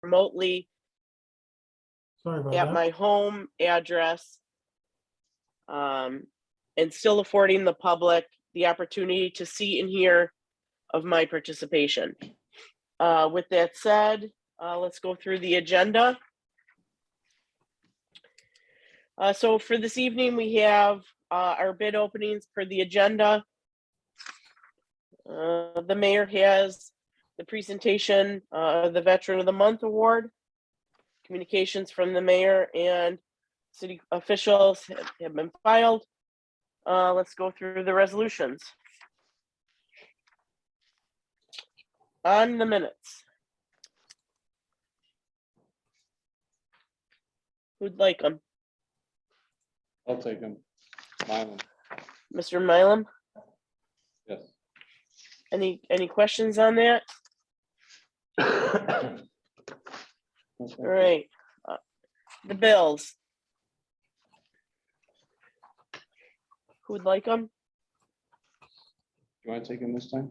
remotely Sorry about at that. my home address, and still affording the public the opportunity to see and hear of my participation. With that said, let's go through the agenda. So for this evening, we have our bid openings per the agenda. The mayor has the presentation of the Veteran of the Month Award. Communications from the mayor and city officials have been filed. Let's go through the resolutions. On the minutes. Who'd like them? I'll take them. Milam. Mr. Milam, Yes. any questions on that? All right. The bills. Who'd like them? You want to take them this time?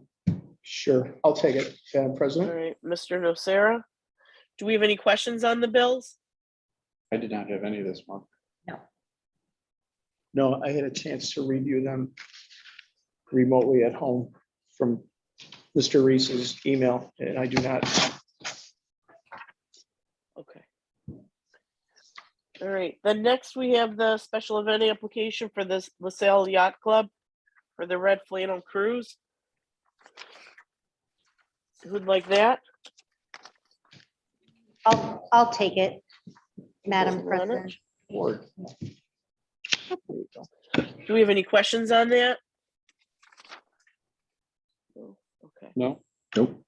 Sure, I'll take it, Madam All President. right, Mr. Nocera. Do we have any questions on the bills? I did not have any this month. No, I had a chance to review them remotely at home from Mr. Reese's email, and I do not. Okay. All right, then next we have the special event application for this LaSalle Yacht Club for the Red Flannel Cruise. Who'd like that? I'll take it, Madam Mr. President. Leonard? Or- Do we have any questions on that? No? Okay. No? Nope.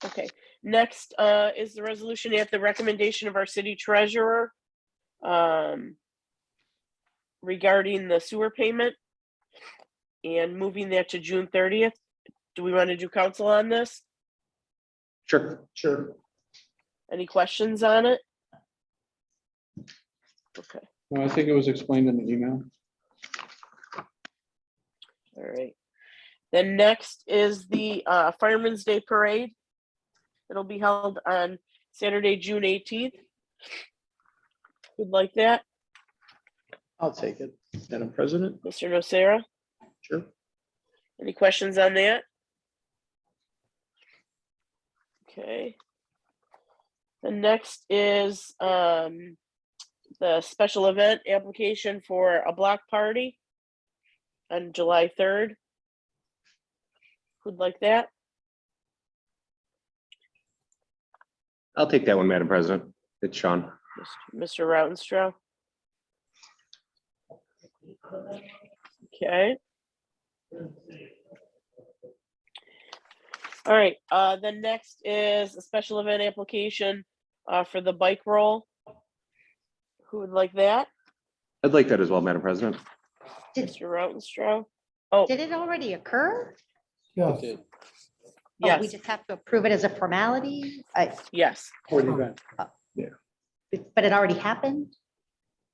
Okay, next is the resolution at the recommendation of our city treasurer regarding the sewer payment and moving that to June 30th. Do we want to do council on this? Sure. Any questions on it? Okay, No, I think it was explained in the email. all right. Then next is the Fireman's Day Parade. It'll be held on Saturday, June 18th. Would like that, I'll take it, Madam President. Mr. Nocera? Sure. Any questions on that? Okay. The next is the special event application for a block party on July 3rd. Who'd like that? I'll take that one, Madam President. It's Sean. Mr. Rautenstrau. Okay. All right, then next is a special event application for the bike roll. Who would like that? I'd like that as well, Madam President. Mr. Rautenstrau? Oh, Did it already occur? Yes, Did. Oh, we yes, just have to approve it as a formality? yes. For the event. But it already happened?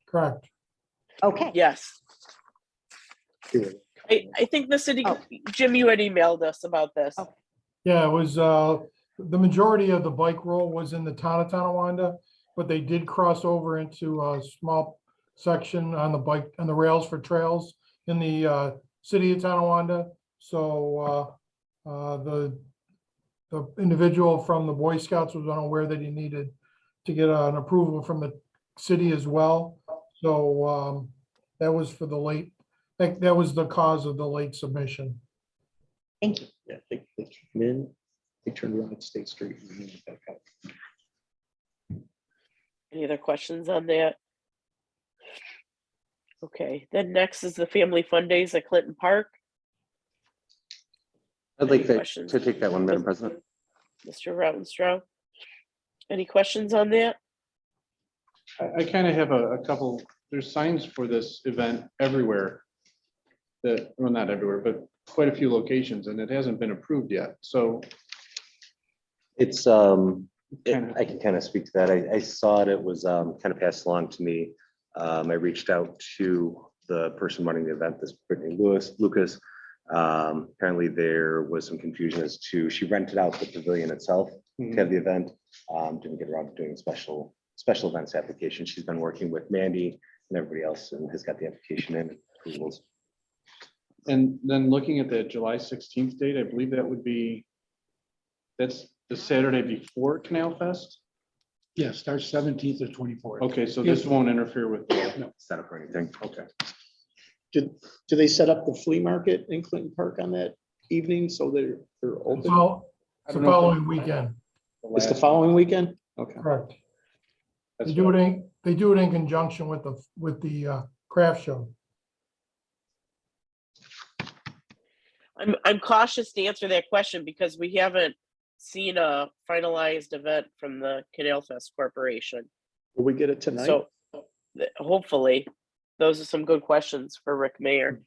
correct. Okay. Yes. I think the city, Oh. Jim, you had emailed us about this. Oh. Yeah, it was, the majority of the bike roll was in the town of Tonawanda, but they did cross over into a small section on the bike, on the rails for trails in the city of Tonawanda. So the individual from the Boy Scouts was unaware that he needed to get an approval from the city as well. So that was for the late, that was the cause of the late submission. Thank you. Yeah, they came in, they turned around at State Street. And then went back out. Any other questions on that? Okay, then next is the Family Fun Days at Clinton Park. I'd like Any that questions? to take that one, Madam President. Mr. Rautenstrau. Any questions on that? I kind of have a couple, there's signs for this event everywhere. That, well, not everywhere, but quite a few locations, and it hasn't been approved yet. So It's, Kinda. I can kind of speak to that. I saw it, it was kind of passed along to me. I reached out to the person running the event, this Brittany Lucas. Apparently there was some confusion as to, she rented out the pavilion itself to have the event. Didn't get around to doing special events application. She's been working with Mandy and everybody else and has got the application in approvals. And then looking at that July 16th date, I believe that would be, that's the Saturday before Canal Fest? Yeah, starts 17th to 24th. Okay, so this won't interfere with the, Set up or anything. okay. Do they set up the flea market in Clinton Park on that evening so they're open? It's the following weekend, It's the following weekend? Okay. correct. That's They do what- it in conjunction with the craft show. I'm cautious to answer that question because we haven't seen a finalized event from the Canal Fest Corporation. Will we get it tonight? So hopefully, those are some good questions for Rick Mayer.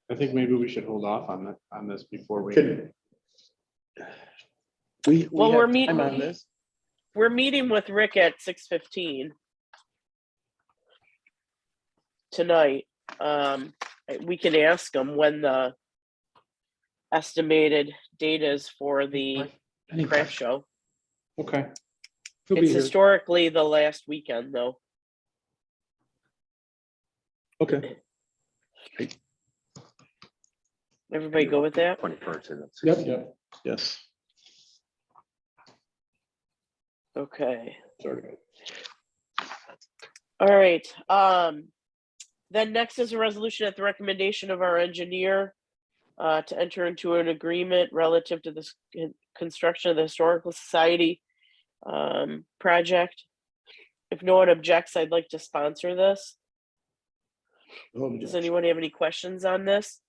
I think maybe we should hold off on that, on this before we. Could- We Well, have we're time meeting- on this. We're meeting with Rick at 6:15 tonight. We can ask him when the estimated date is for the craft show. Okay, He'll be It's here. historically the last weekend, though. Okay. Everybody go with that? 21st. and that's- Yep. Yes. Okay. Sorry. All right. Then next is a resolution at the recommendation of our engineer to enter into an agreement relative to the construction of the Historical Society project. If no one objects, I'd like to sponsor this. Does anyone have any questions on this?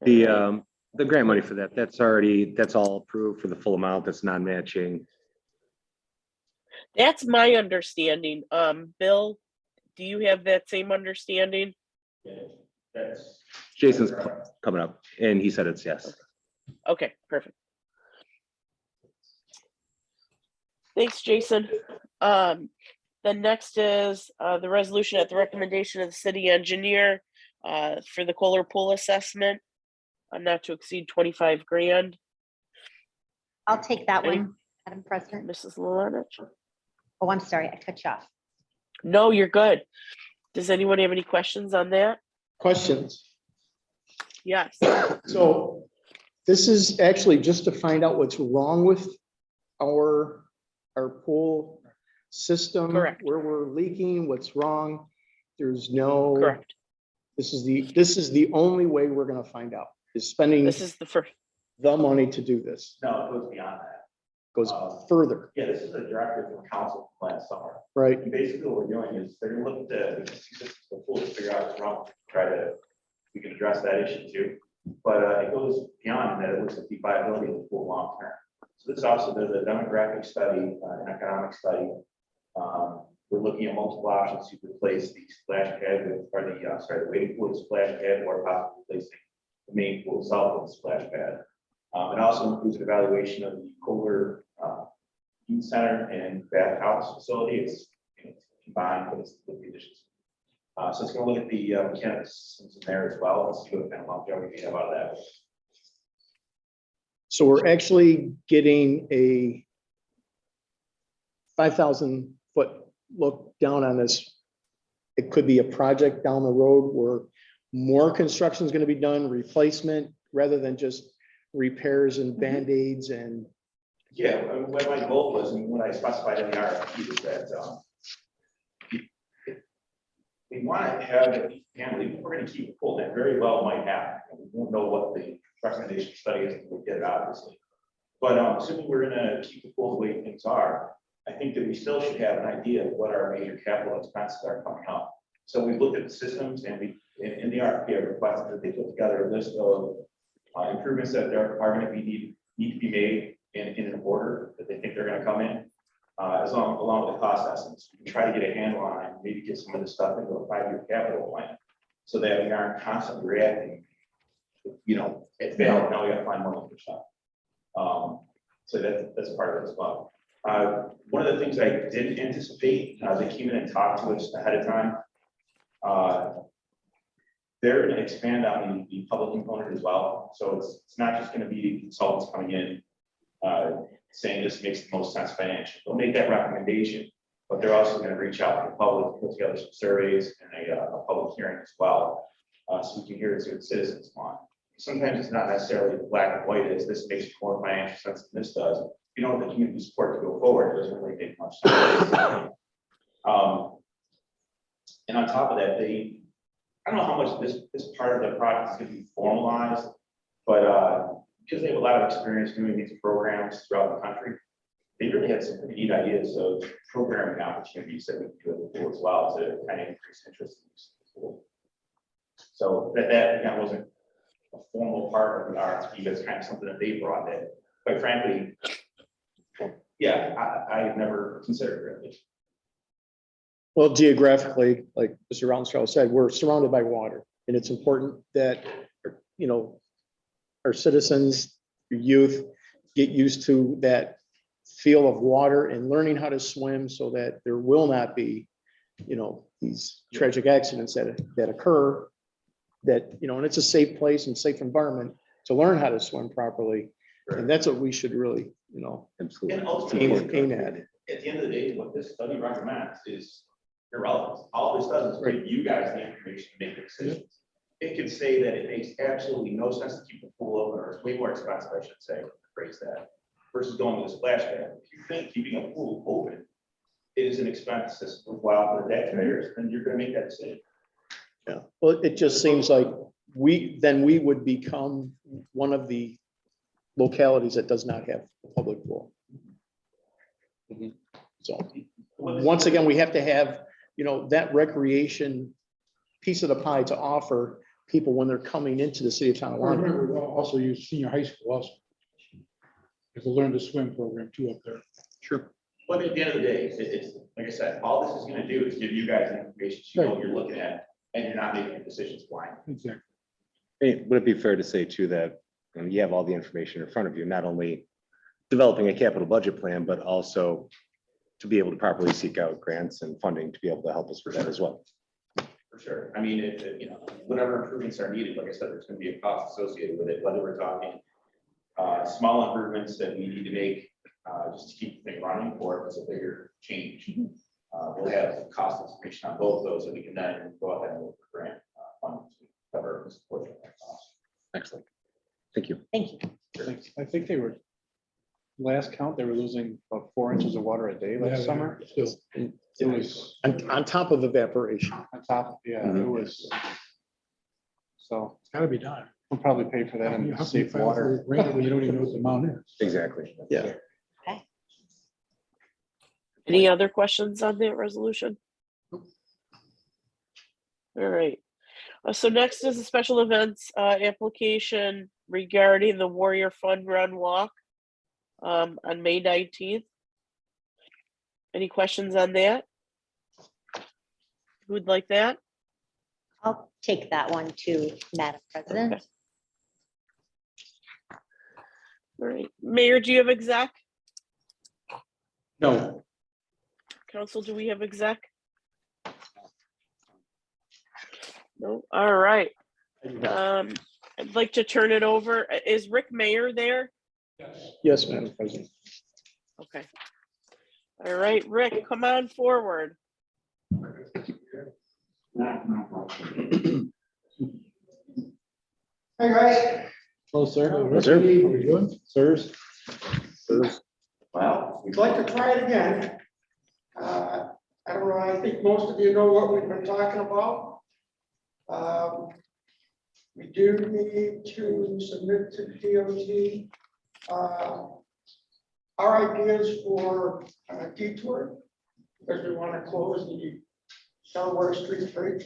The grant money for that, that's all approved for the full amount. That's non-matching. That's my understanding. Bill, do you have that same understanding? Jason's coming up and he said it's yes. Okay, perfect. Thanks, Jason. Then next is the resolution at the recommendation of the city engineer for the Kohler Pool assessment, not to exceed 25 grand. I'll take that Any- one, Madam President. Mrs. Lelanich? Oh, I'm sorry, I cut you off. No, you're good. Does anyone have any questions on that? Questions? Yes. So this is actually just to find out what's wrong with our pool system. Correct. Where we're leaking, what's wrong. There's no. Correct. This is the only way we're gonna find out, is spending This is the first. the money to do this. No, it goes beyond that. Goes further, Yeah, this is a directive from council from last summer. right? And basically what we're doing is they're gonna look at the existing systems of the pool to figure out what's wrong, we can address that issue too. But it goes beyond that, it looks at the viability of the pool long term. So this also does a demographic study, an economic study. We're looking at multiple options to replace the splash pad with, or the wading pool with splash pad, or possibly replacing the main pool itself with a splash pad. It also includes an evaluation of the Kohler Youth Center and bathhouse facility. It's combined with the additions. So it's going to look at the mechanical systems in there as well and see what kind of longevity we have out of that. So we're actually getting a 5,000 foot look down on this. It could be a project down the road where more construction is going to be done, replacement, rather than just repairs and Band-Aids and. Yeah, what my goal was, and what I specified in the RFP is that we want to have it family, we're going to keep it full, that very well might happen. We won't know what the recommendation study is, we'll get it obviously. But assuming we're going to keep the pool the way things are, I think that we still should have an idea of what our major capital expenses are coming up. So we looked at the systems and we, in the RFP, I requested that they put together a list of improvements that are going to be need to be made in an order that they think they're going to come in, along with the cost estimates. We can try to get a handle on it, maybe get some of this stuff into a 5-year capital plan, so that we aren't constantly reacting. It failed. Now we got to find money for stuff. So that's part of it as well. One of the things I didn't anticipate, they came in and talked to us ahead of time. They're gonna expand on the public component as well, so it's not just gonna be consultants coming in, saying this makes the most sense financially. They'll make that recommendation, but they're also gonna reach out to the public, put together some surveys and a public hearing as well. So we can hear what citizens want. Sometimes it's not necessarily black and white, is this makes more financial sense than this does. If you don't have the community support to go forward, it doesn't really take much time. And on top of that, I don't know how much this part of the project is going to be formalized, but because they have a lot of experience doing these programs throughout the country, they really had some pretty neat ideas of programming opportunities that we can do at the pool as well to kind of increase interest in this pool. So that again wasn't a formal part of the RFP, but it's kind of something that they brought in. Quite frankly, yeah, I never considered it. Well, geographically, like Mr. Rounstrau said, we're surrounded by water, and it's important that, you know, our citizens, youth, get used to that feel of water and learning how to swim so that there will not be, you know, these tragic accidents that occur. That, you know, and it's a safe place and safe environment to learn how to swim properly. And that's what we should really, you know, Absolutely. And ultimately, aim at. at the end of the day, what this study recommends is irrelevant. All this does is give you guys the information to make the decisions. It could say that it makes absolutely no sense to keep the pool open, or it's way more expensive, I should say, phrase that, versus going with a splash pad. If you think keeping a pool open is an expense that's worthwhile for the taxpayers, then you're gonna make that decision. Yeah, well, it just seems like we would become one of the localities that does not have a public pool. So, once again, we have to have, you know, that recreation piece of the pie to offer people when they're coming into the city of Tonawanda. Remember, also use senior high school also. There's a learn to swim program too up there. Sure. But at the end of the day, it's, like I said, all this is gonna do is give you guys the information, so you know what you're looking at, and you're not making decisions blind. Exactly. Hey, would it be fair to say too that you have all the information in front of you, not only developing a capital budget plan, but also to be able to properly seek out grants and funding to be able to help us with that as well? For sure. I mean, you know, whatever improvements are needed, like I said, there's gonna be a cost associated with it, whether we're talking small improvements that we need to make just to keep the thing running, or if it's a bigger change. We'll have cost information on both of those, and we can then go ahead and look for grant funds to cover this portion of that cost. Excellent. Thank you. Thank you. I think they were, last count, they were losing about 4 inches of water a day last summer. Still. It was On top of evaporation. on top, yeah, it was. So It's gotta be done. we'll probably pay for that How can in you safe file water. for a grant when you don't even know what the amount is? Exactly. Yeah. Any other questions on that resolution? All right. So next is a special events application regarding the Warrior Fun Run Walk on May 19th. Any questions on that? Who would like that? I'll take that one too, Madam President. Okay. All right. Mayor, do you have exec? No. Council, do we have exec? No. All right. I'd like to turn it over. Is Rick Mayer there? Yes, Madam President. Okay. All right, Rick, come on forward. Hey, guys. Hello, sir. Hello, sir. How are you doing? Sirs. Well, we'd like to try it again. I don't know, I think most of you know what we've been talking about. We do need to submit to the DOT our ideas for a detour, because we want to close the Delaware Street Bridge.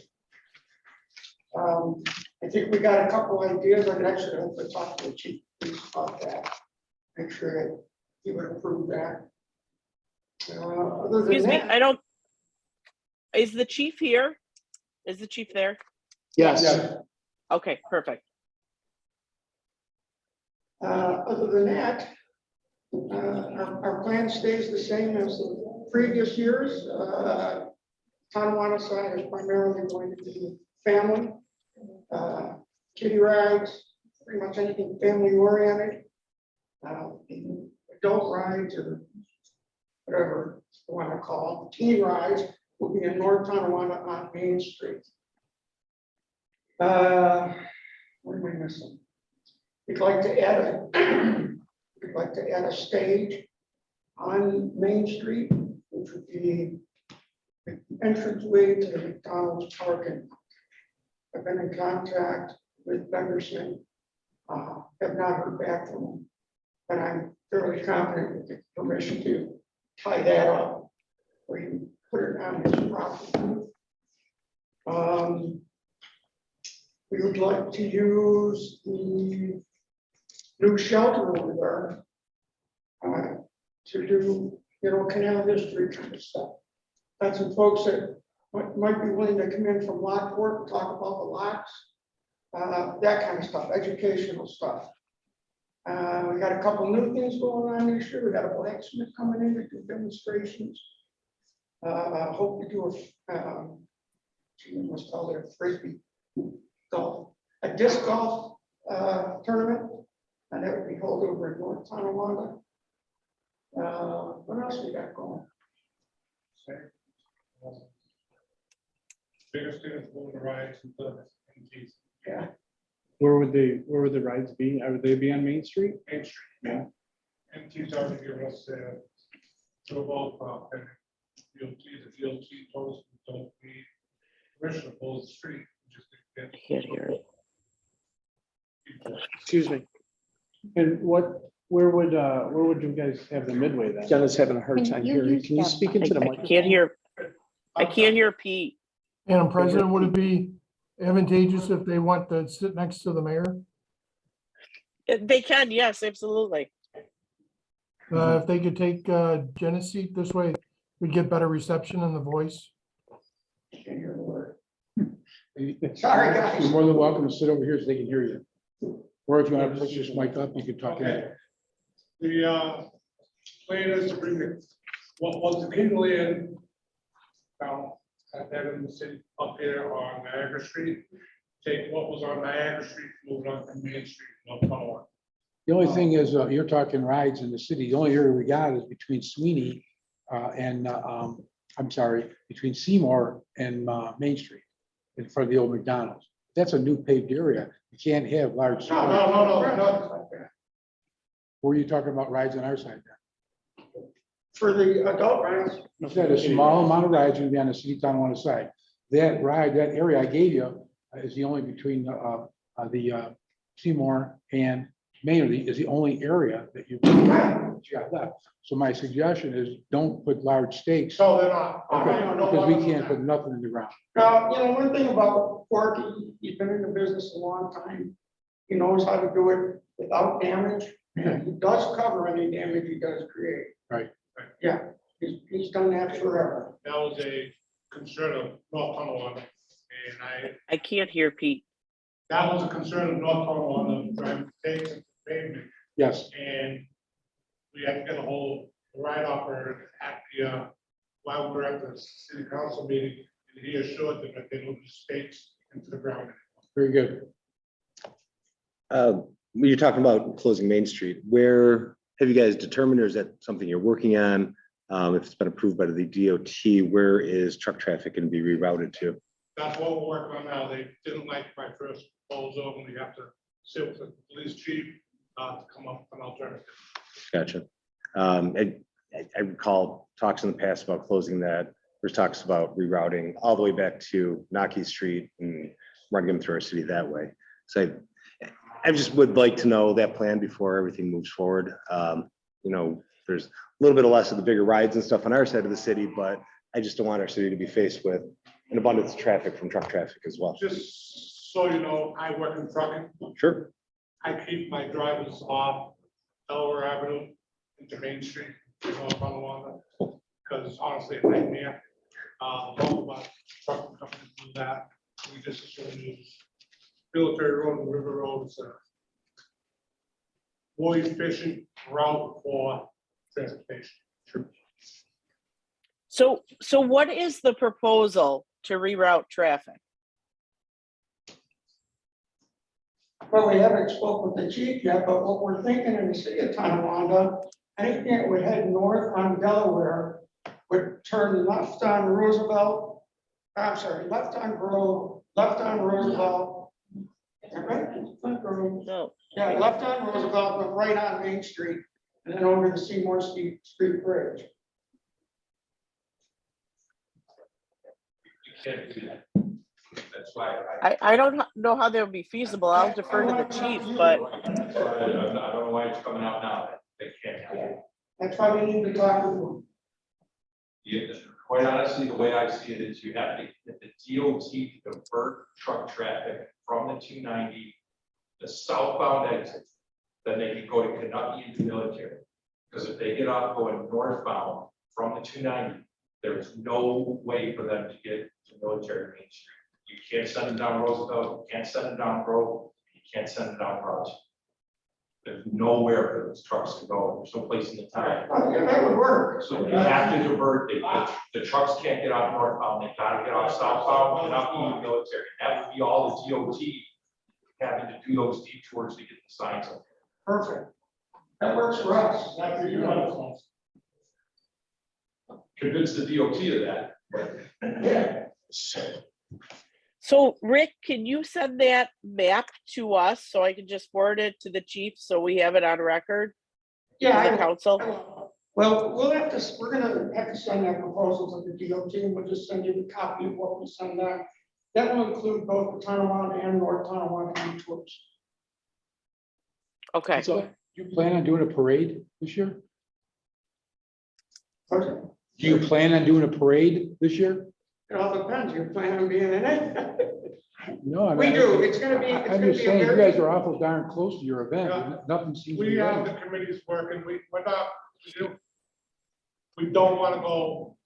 I think we got a couple ideas. I'd actually have to talk to the chief about that. Make sure that he would approve that. Other than Excuse me, that, I don't, is the chief here? Is the chief there? Yes. Okay, perfect. other than that, our plan stays the same as the previous years. Tonawanda side is primarily going to be family, kiddie rides, pretty much anything family oriented. Adult rides or whatever you want to call it, teen rides will be in North Tonawanda on Main Street. What am I missing? We'd like to add a stage on Main Street, which would be the entranceway to the McDonald's parking. I've been in contact with Benderson, have not heard back from them, but I'm fairly confident with the permission to tie that up. We can put it on his property. We would like to use the new shelter over there to do, canal district kind of stuff. Got some folks that might be willing to come in from Lockport and talk about the locks, that kind of stuff, educational stuff. We got a couple new things going on this year. We got a blacksmith coming in to do demonstrations. Hope to do what's called a frisbee golf, a disc golf tournament, and that would be held over in North Tonawanda. What else we got going? Biggest thing is going to rides and the MTs. Yeah, Where would the rides be? Would they be on Main Street? Main Street. Yeah. MTs are to give us to a ballpark and the DOT told us we don't need permission to close the street. We just need to I can't hear it. Excuse me. And where would you guys have the midway then? Jenna's having a hard Can time you hearing. use Can you that speak I into the I microphone? can't hear. I can't hear Pete. Madam President, would it be advantageous if they want to sit next to the mayor? They can, yes, absolutely. If they could take Jenna's seat this way, we'd get better reception in the voice. can't hear a word. Sorry, Sorry, guys. You're more than welcome to sit over here so they can hear you. Or if you want to push this mic up, you can talk. Okay. The plan is to bring what was the King land down at that in the city up here on Niagara Street. Take what was on Niagara Street, move it on to Main Street, no follow on. The only thing is, you're talking rides in the city. The only area we got is between Sweeney between Seymour and Main Street in front of the old McDonald's. That's a new paved area. You can't have large. No. Were you talking about rides on our side then? For the adult rides, You said a small amount of rides will be on the city Tonawanda side. That ride, that area I gave you is the only between the Seymour and Main is the only area that you got left. So my suggestion is don't put large stakes. so they're not. Because we can't put nothing in the ground. One thing about Porky, he's been in the business a long time. He knows how to do it without damage. And he does cover any damage he does create. Right. Yeah, he's done that forever. That was a concern of North Tonawanda. And I can't hear Pete. that was a concern of North Tonawanda, driving stakes and pavement. Yes, And we had to get a whole ride operator at the, while we were at the city council meeting, and he assured them that they don't use stakes into the ground. very good. When you're talking about closing Main Street, where have you guys determined, or is that something you're working on? If it's been approved by the DOT, where is truck traffic going to be rerouted to? That's what we're working on now. They didn't like my first proposal, and we have to sit with the police chief to come up with an alternative. Gotcha. I recall talks in the past about closing that. There's talks about rerouting all the way back to Nocky Street and running them through our city that way. So I just would like to know that plan before everything moves forward. There's a little bit less of the bigger rides and stuff on our side of the city, but I just don't want our city to be faced with an abundance of traffic from truck traffic as well. Just so you know, I work in trucking. Sure. I keep my drivers off Delaware Avenue into Main Street, North Tonawanda, because it's honestly a nightmare. Both of us trucking companies do that. We just assume use Military Road and River Road is a more efficient route for transportation. Sure. So what is the proposal to reroute traffic? Well, we haven't spoken with the chief yet, but what we're thinking in the city of Tonawanda, anything that would head north on Delaware would turn left on Roosevelt. I'm sorry, left on Grove, left on Roosevelt. Is that right? Not Grove. No. Yeah, left on Roosevelt, but right on Main Street, and then over the Seymour Street Bridge. You can't do that. That's why I don't know how that would be feasible. I'll defer to the chief, but that's why I don't know why it's coming out now. They can't have it. That's why we need to talk to them. Quite honestly, the way I see it is you have to get the DOT to divert truck traffic from the 290, the southbound exit, then they can go to Kentucky into military. Because if they get off going northbound from the 290, there is no way for them to get to military Main Street. You can't send them down Roosevelt, you can't send them down Grove, you can't send them down Crouch. There's nowhere for those trucks to go. There's no place in the town. Yeah, that would work. So you have to divert, the trucks can't get off northbound, they gotta get off southbound, and up in the military. That would be all the DOT having to do those detours to get the signs up. Perfect. That works for us. Convince the DOT of that. Yeah. so Rick, can you send that map to us so I can just forward it to the chief so we have it on record? Yeah. To the council? Well, we're gonna have to send that proposal to the DOT, and we'll just send you the copy of what we send them. That will include both the Tonawanda and North Tonawanda tours. Okay. So you plan on doing a parade this year? Okay. Do you plan on doing a parade this year? It all depends. You plan on being in it? No, I We mean. do. It's gonna be, I'm just saying, you guys are awful darn close to your event. Yeah. Nothing seems to We be have ready. the committees working, we're not, we don't want to go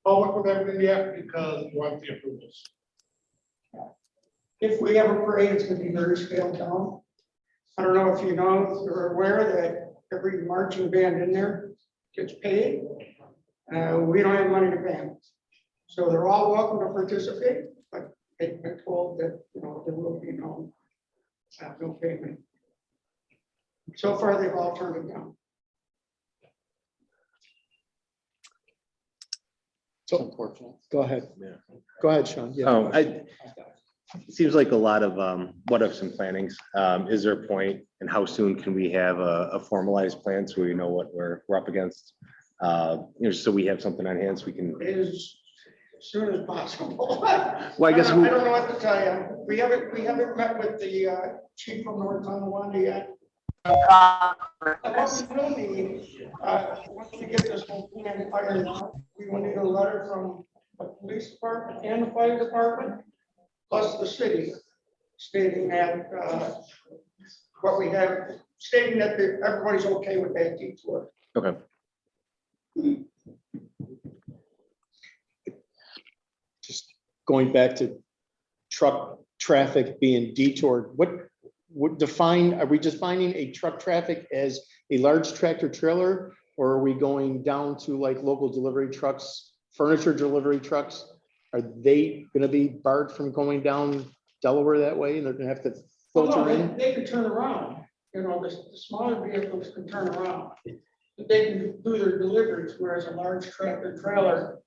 forward with everything yet because we want the approvals. If we have a parade, it's gonna be very scaled down. I don't know if you know, if you're aware that every marching band in there gets paid. We don't have money to pay them. So they're all welcome to participate, but they've been told that, there will be no payment. So far, they've all turned it down. So unfortunate. Go ahead. Go ahead, Sean. Yeah. Oh, it seems like a lot of what ifs and plannings. Is there a point and how soon can we have a formalized plan so we know what we're up against? So we have something on hand so we can. As soon as possible. Well, I guess I don't know what to tell you. We haven't met with the chief from North Tonawanda yet. What we will need, once we get this whole plan ironed out, we will need a letter from the police department and the fire department, plus the city, stating that what we have, stating that everybody's okay with that detour. Okay. Just going back to truck traffic being detoured, what would define, are we defining a truck traffic as a large tractor trailer? Or are we going down to like local delivery trucks, furniture delivery trucks? Are they gonna be barred from going down Delaware that way and they're gonna have to filter in? They can turn around, the smaller vehicles can turn around. They can do their deliveries, whereas a large tractor trailer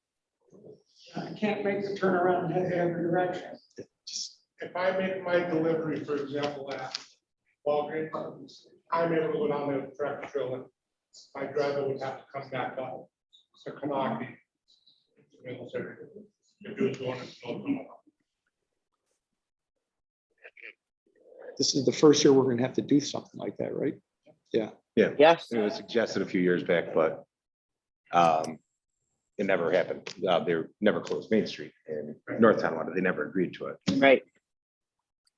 can't make the turnaround and head the other direction. If I make my delivery, for example, at Walgreens, I'm able to go down there with tractor trailer. My driver would have to come back up to Kanaki. If he was going to Snowdon. This is the first year we're gonna have to do something like that, right? Yeah. Yeah. Yes. It was suggested a few years back, but it never happened. They never closed Main Street in North Tonawanda. They never agreed to it. Right.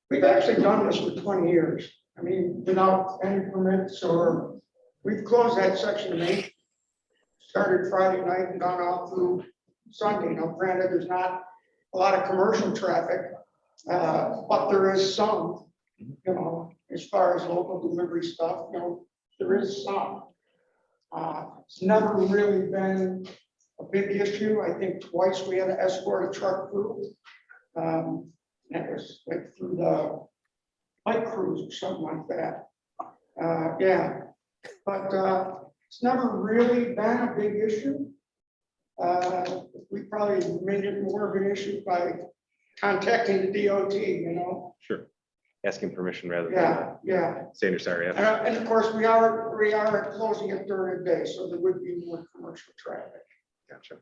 We've actually done this for 20 years. I mean, without any permits, or we've closed that section of Main. Started Friday night and gone out through Sunday. Now, granted, there's not a lot of commercial traffic, but there is some, as far as local delivery stuff, there is some. It's never really been a big issue. I think twice we had to escort a truck through. That was like through the bike cruise or something like that. Yeah, but it's never really been a big issue. We probably made it more of an issue by contacting the DOT, you know? Sure. Asking permission rather Yeah, yeah. than saying you're sorry. And of course, we are closing it during the day, so there would be more commercial traffic. Gotcha.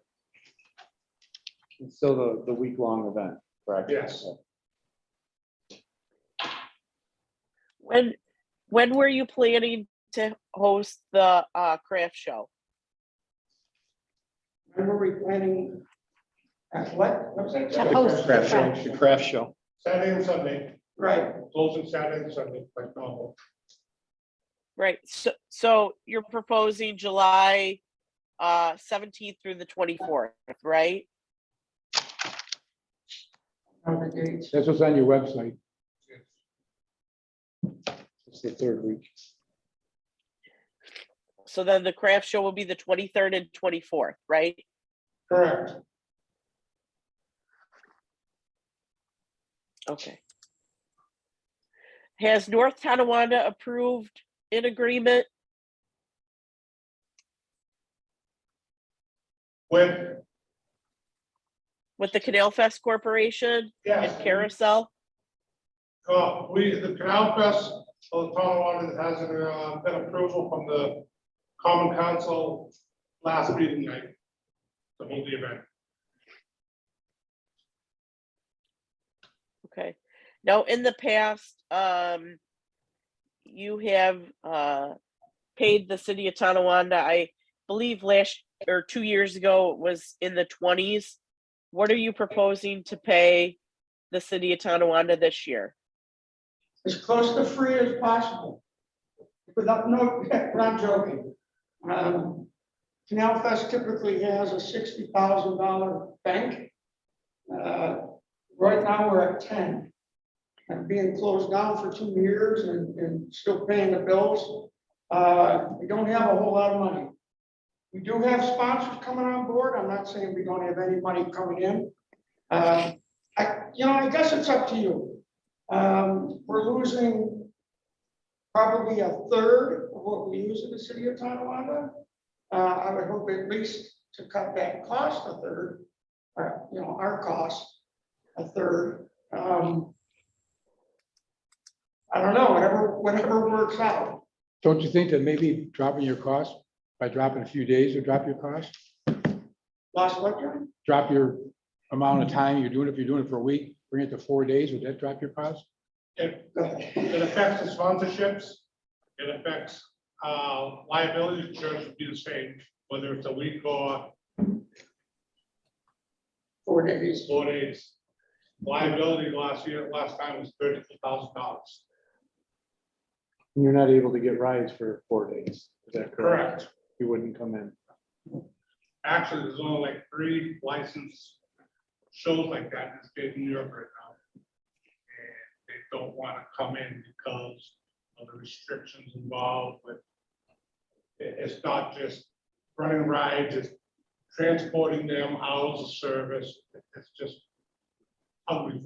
It's still the week-long event, correct? Yes. When were you planning to host the craft show? When were we planning? What was it? To host the Craft show. craft. The craft show. Saturday and Sunday, Right, closing Saturday and Sunday, like normal. Right, so you're proposing July 17th through the 24th, right? on the dates. That's what's on your website. It's the third week. So then the craft show will be the 23rd and 24th, right? Correct. Okay. Has North Tonawanda approved an agreement? When, With the Canal Fest Corporation yes. and Carousel? The Canal Fest, the Tonawanda has been approval from the Common Council last meeting night, to hold the event. Okay. Now, in the past, you have paid the city of Tonawanda, I believe last or 2 years ago, it was in the 20s. What are you proposing to pay the city of Tonawanda this year? As close to free as possible. Without, no, I'm joking. Canal Fest typically has a $60,000 bank. Right now, we're at 10. And being closed down for 2 years and still paying the bills, we don't have a whole lot of money. We do have sponsors coming on board. I'm not saying we don't have any money coming in. I guess it's up to you. We're losing probably a third of what we use in the city of Tonawanda. I would hope at least to cut that cost a third, our cost a third. I don't know, whatever works out. Don't you think that maybe dropping your cost, by dropping a few days, would drop your cost? Lost what, John? Drop your amount of time you're doing, if you're doing it for a week, bring it to 4 days, would that drop your cost? It affects the sponsorships, it affects liability insurance would be the same, whether it's a week or 4 days. 4 days. Liability last time was $32,000. You're not able to get rides for 4 days. Is that correct? Correct. You wouldn't come in. Actually, there's only like 3 licensed shows like that in the state of New York right now. And they don't want to come in because of the restrictions involved with, it's not just running rides, it's transporting them, hours of service. It's just ugly.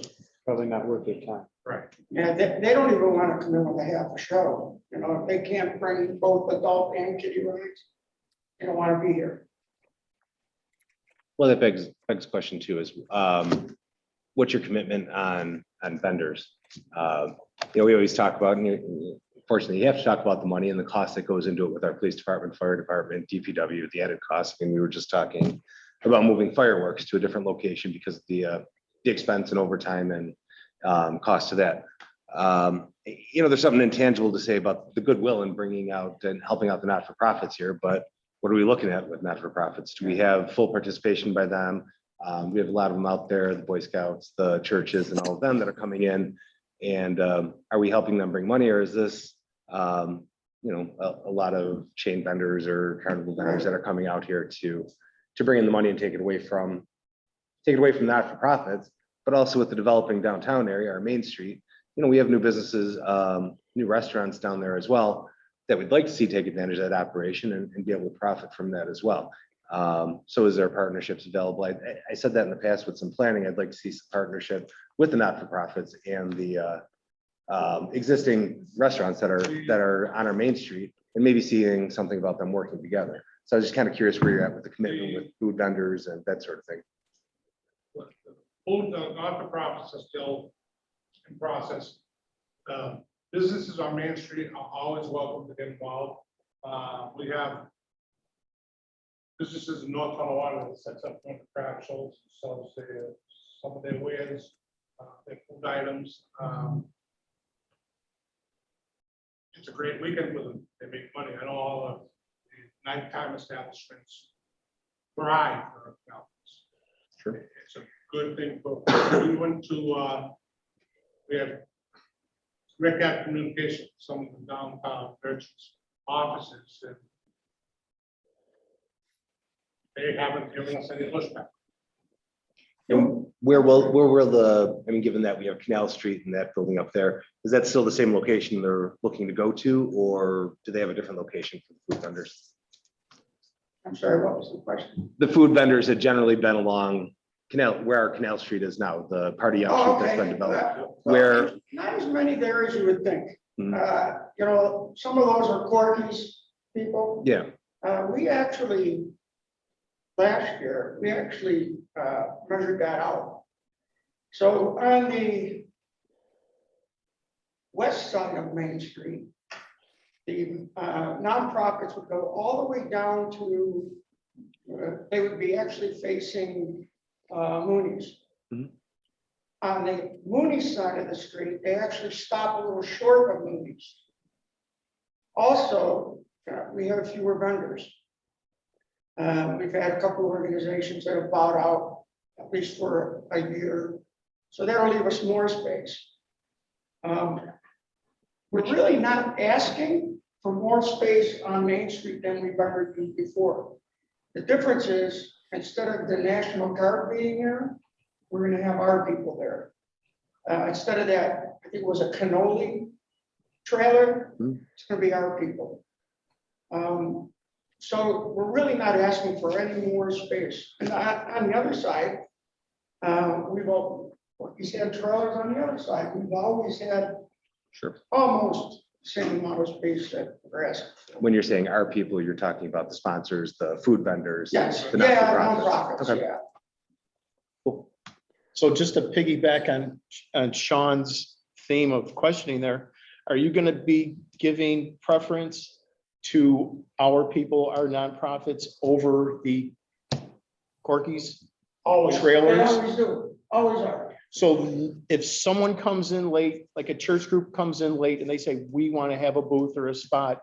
Probably not worth their time. Right. Yeah, they don't even want to come in with a half a show. If they can't bring both adult and kiddie rides, they don't want to be here. Well, that begs the question too, is what's your commitment on vendors? We always talk about, and fortunately, you have to talk about the money and the cost that goes into it with our police department, fire department, DPW, the added cost. I mean, we were just talking about moving fireworks to a different location because of the expense and overtime and cost to that. There's something intangible to say about the goodwill in bringing out and helping out the not-for-profits here, but what are we looking at with not-for-profits? Do we have full participation by them? We have a lot of them out there, the Boy Scouts, the churches, and all of them that are coming in. And are we helping them bring money, or is this, a lot of chain vendors or carnival vendors that are coming out here to bring in the money and take it away from not-for-profits, but also with the developing downtown area, our Main Street, we have new businesses, new restaurants down there as well that we'd like to see take advantage of that operation and be able to profit from that as well. So is there partnerships available? I said that in the past with some planning. I'd like to see some partnership with the not-for-profits and the existing restaurants that are on our main street, and maybe seeing something about them working together. So I was just kind of curious where you're at with the commitment with food vendors and that sort of thing. Food, not-for-profits are still in process. Businesses on Main Street are always welcome to get involved. We have businesses in North Tonawanda that sets up one of the crab shows, sells some of their wares, their food items. It's a great weekend for them. They make money. I know all of the nighttime establishments thrive for accountants. Sure. It's a good thing for, we went to, we have Rick at Communications, some of the downtown merchants offices, and they haven't given us any pushback. And where will the, I mean, given that we have Canal Street and that building up there, is that still the same location they're looking to go to, or do they have a different location for the food vendors? I'm sorry, what was the question? The food vendors had generally been along Canal, where our Canal Street is now, the party Oh, outfit that's been okay. developed. Well, Where, not as many there as you would think. Mhm. You know, some of those are Corky's people. yeah, We actually, last year, we actually measured that out. So on the west side of Main Street, the nonprofits would go all the way down to, they would be actually facing Mooney's. Mhm. On the Mooney's side of the street, they actually stop a little short of Mooney's. Also, we have fewer vendors. We've had a couple of organizations that have bought out at least for a year. So that'll leave us more space. We're really not asking for more space on Main Street than we've ever used before. The difference is, instead of the National Guard being here, we're gonna have our people there. Instead of that, I think it was a cannoli trailer, it's gonna be our people. So we're really not asking for any more space. And on the other side, we've always had trailers on the other side. We've always had sure. almost the same amount of space that we're asking for. When you're saying our people, you're talking about the sponsors, the food vendors. Yes, the yeah, not-for-profits. nonprofits, Okay. yeah. So just to piggyback on Sean's theme of questioning there, are you going to be giving preference to our people, our nonprofits over the Corky's? Always. Trailers? They always do, always are. So if someone comes in late, like a church group comes in late and they say, we want to have a booth or a spot,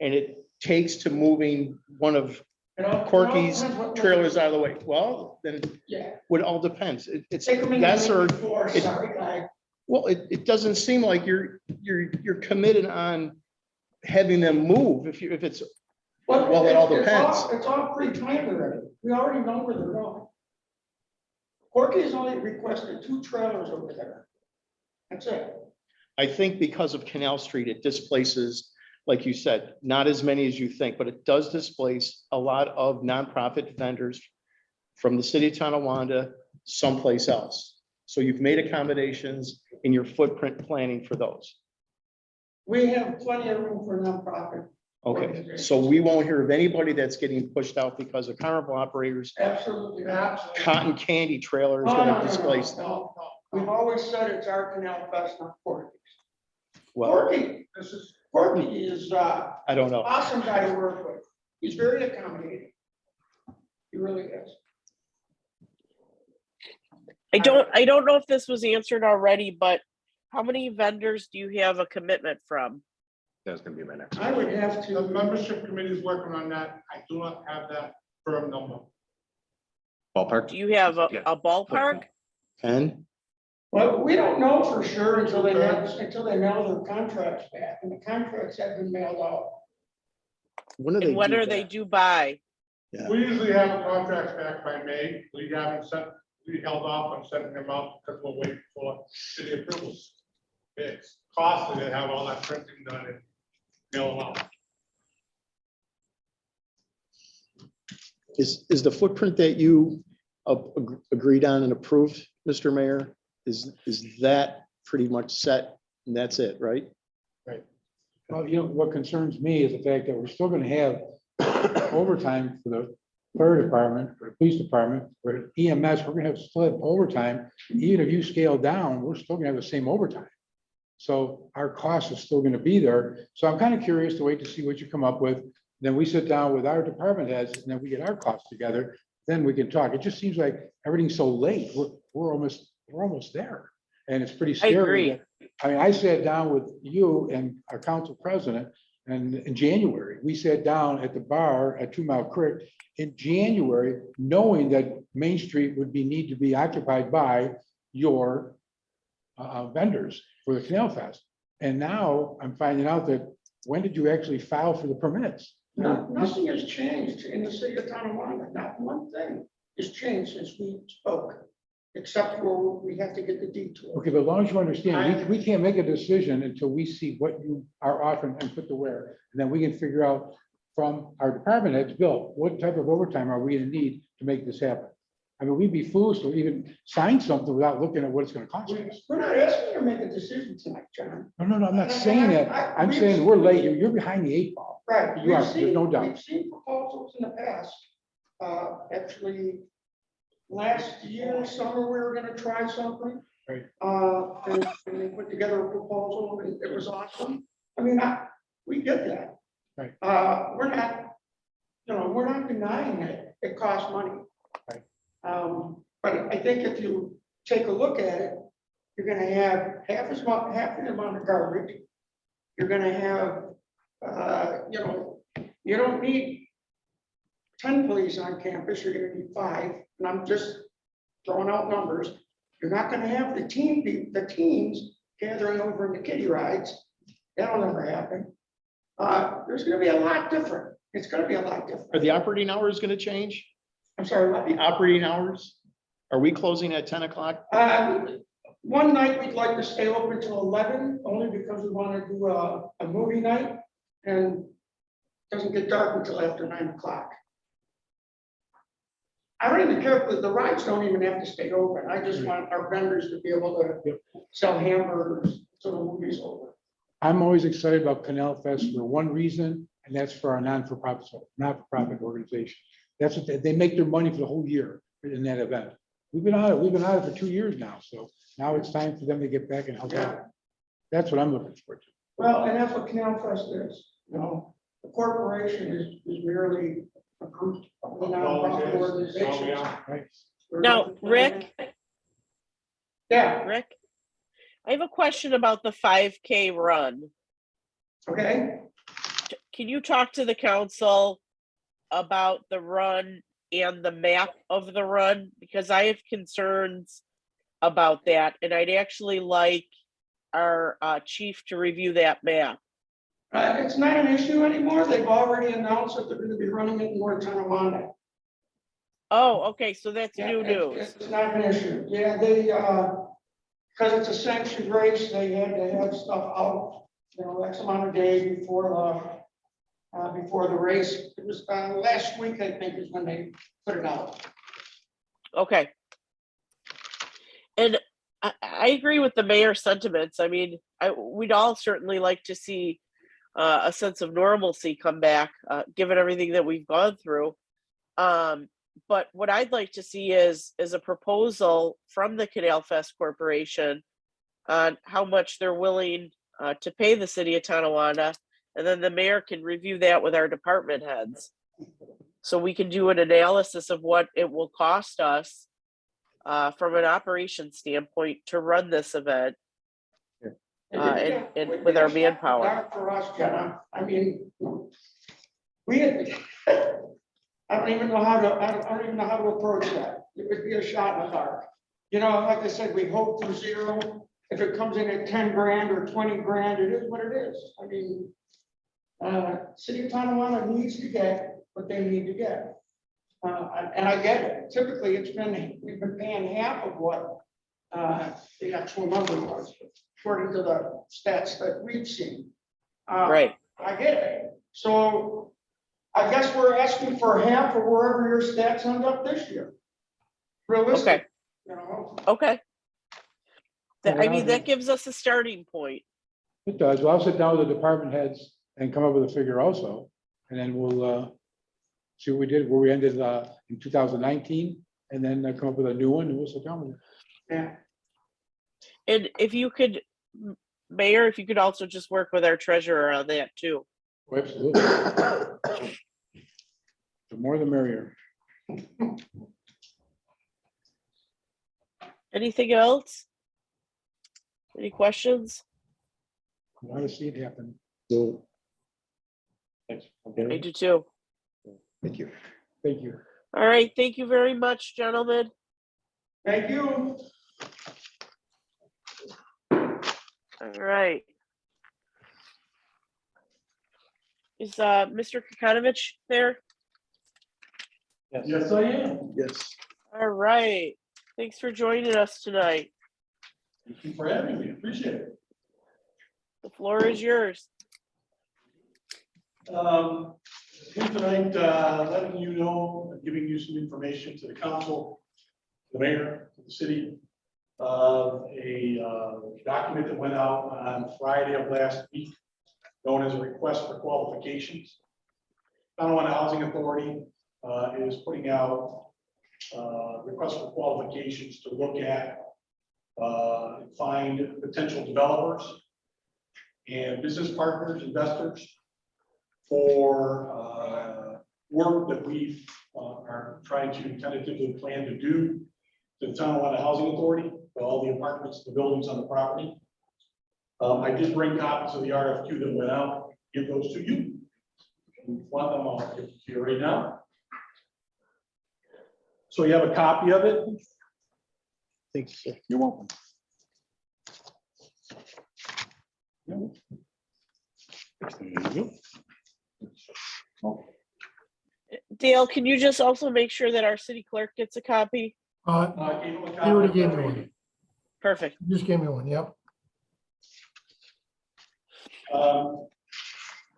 and it takes to moving one of It all Corky's depends what- trailers out of the way, well, then Yeah. it all depends. It's They come in yes the or, week before, it- sorry, guy. well, it doesn't seem like you're committed on having them move if it's, But well, it all it's depends. It's all pre-planned already. We already know where they're going. Corky has only requested 2 trailers over there. That's it. I think because of Canal Street, it displaces, like you said, not as many as you think, but it does displace a lot of nonprofit vendors from the city of Tonawanda someplace else. So you've made accommodations in your footprint planning for those. We have plenty of room for nonprofit. Okay, so we won't hear of anybody that's getting pushed out because of carnival operators. Absolutely not. Cotton candy trailer is No, gonna no, no, displace them. no, no. We've always said it's our Canal Fest, not Corky's. Well, Corky is I don't know. awesome guy to work with. He's very accommodating. He really is. I don't know if this was answered already, but how many vendors do you have a commitment from? That was gonna be my next. I would have The to, membership committee is working on that. I do not have that firm number. Ballpark? Do you have a ballpark? 10? well, we don't know for sure until they mail their contracts back, and the contracts have been mailed out. When And when are they due by? Yeah. We usually have contracts back by May. We haven't sent, we held off on sending them out because we're waiting for city approvals. It's costly to have all that printing done and mail them out. Is the footprint that you agreed on and approved, Mr. Mayor, is that pretty much set? And that's it, right? Well, you know, what concerns me is the fact that we're still gonna have overtime for the fire department, for the police department, for EMS, we're gonna have still have overtime. Even if you scale down, we're still gonna have the same overtime. So our cost is still gonna be there. So I'm kind of curious to wait to see what you come up with. Then we sit down with our department heads and then we get our costs together, then we can talk. It just seems like everything's so late. We're almost there. And it's pretty I scary. agree. I mean, I sat down with you and our council president, and in January, we sat down at the bar at 2 Mile Creek in January, knowing that Main Street would need to be occupied by your vendors for the Canal Fest. And now I'm finding out that, when did you actually file for the permits? Nothing has changed in the city of Tonawanda. Not one thing has changed since we spoke, except for we have to get the detour. Okay, but as long as you understand, we can't make a decision until we see what you are offering and put to where. And then we can figure out from our department heads, Bill, what type of overtime are we gonna need to make this happen? I mean, we'd be foolish to even sign something without looking at what it's gonna cost us. We're not asking you to make a decision tonight, John. No, I'm not saying that. I'm saying we're late. You're behind the 8 ball. Right. You are, there's no doubt. We've seen proposals in the past. Actually, last year, summer, we were gonna try something. Right. And they put together a proposal, and it was awesome. I mean, we did that. Right. We're not denying it. It costs money. Right. But I think if you take a look at it, you're gonna have half the amount of garbage. You're gonna have, you don't need 10 police on campus, you're gonna need 5, and I'm just throwing out numbers. You're not gonna have the teams gathering over in the kiddie rides. That'll never happen. There's gonna be a lot different. It's gonna be a lot different. Are the operating hours going to change? I'm sorry, what? The operating hours? Are we closing at 10 o'clock? One night we'd like to stay open until 11, only because we want to do a movie night, and it doesn't get dark until after 9 o'clock. I don't even care if the rides don't even have to stay open. I just want our vendors to be able to sell hamburgers till the movie's over. I'm always excited about Canal Fest for one reason, and that's for our not-for-profit organization. That's what they make their money for the whole year in that event. We've been on it for 2 years now, so now it's time for them to get back and help out. That's what I'm looking forward to. Well, and that's what Canal Fest is, the corporation is merely a group of nonprofit organizations. Right. Now, Rick, Yeah, Rick, I have a question about the 5K run. okay. Can you talk to the council about the run and the map of the run? Because I have concerns about that, and I'd actually like our chief to review that map. It's not an issue anymore. They've already announced that they're going to be running it in North Tonawanda. Oh, okay, so that's Yeah, new news. It's not an issue. Yeah, they, because it's a sanctioned race, they had to have stuff out, X amount of days before the race. It was last week, I think, is when they put it out. Okay. And I agree with the mayor's sentiments. I mean, we'd all certainly like to see a sense of normalcy come back, given everything that we've gone through. But what I'd like to see is a proposal from the Canal Fest Corporation on how much they're willing to pay the city of Tonawanda, and then the mayor can review that with our department heads. So we can do an analysis of what it will cost us from an operations standpoint to run this event. And with our manpower. For us, Jenna, I mean, I don't even know how to approach that. It would be a shot in the dark. Like I said, we hope for 0. If it comes in at 10 grand or 20 grand, it is what it is. I mean, city of Tonawanda needs to get what they need to get. And I get it. Typically, we've been paying half of what the actual number was, according to the stats that we've seen. Right. I get it. So I guess we're asking for half of wherever your stats end up this year. Realistic, you know, Okay. I Yeah, mean, that gives us a starting point. It does. Well, I'll sit down with the department heads and come up with a figure also, and then we'll see what we did, where we ended in 2019, and then come up with a new one, and we'll sit down with it. yeah. And if you could, Mayor, if you could also just work with our treasurer on that too. Oh, absolutely. The more the merrier. Anything else? Any questions? I want to see it happen. So, Thanks. I do too. Thank you. Thank you. All right, thank you very much, gentlemen. Thank you. All right. Is Mr. Kakanovich there? Yes, I am. yes. All right. Thanks for joining us tonight. Thank you for having me. Appreciate it. The floor is yours. Here tonight, letting you know, giving you some information to the council, the mayor, to the city, of a document that went out on Friday of last week, known as a request for qualifications. Tonawanda Housing Authority is putting out request for qualifications to look at and find potential developers and business partners, investors for work that we are trying to tentatively plan to do to the Tonawanda Housing Authority, for all the apartments, the buildings on the property. I did bring copies of the RFQ that went out, give those to you. If you want them, I'll give it to you right now. So you have a copy of it. Thanks. You're welcome. Dale, can you just also make sure that our city clerk gets a copy? Gave them a He copy already of gave me it. one. Perfect. He just gave me one, yep.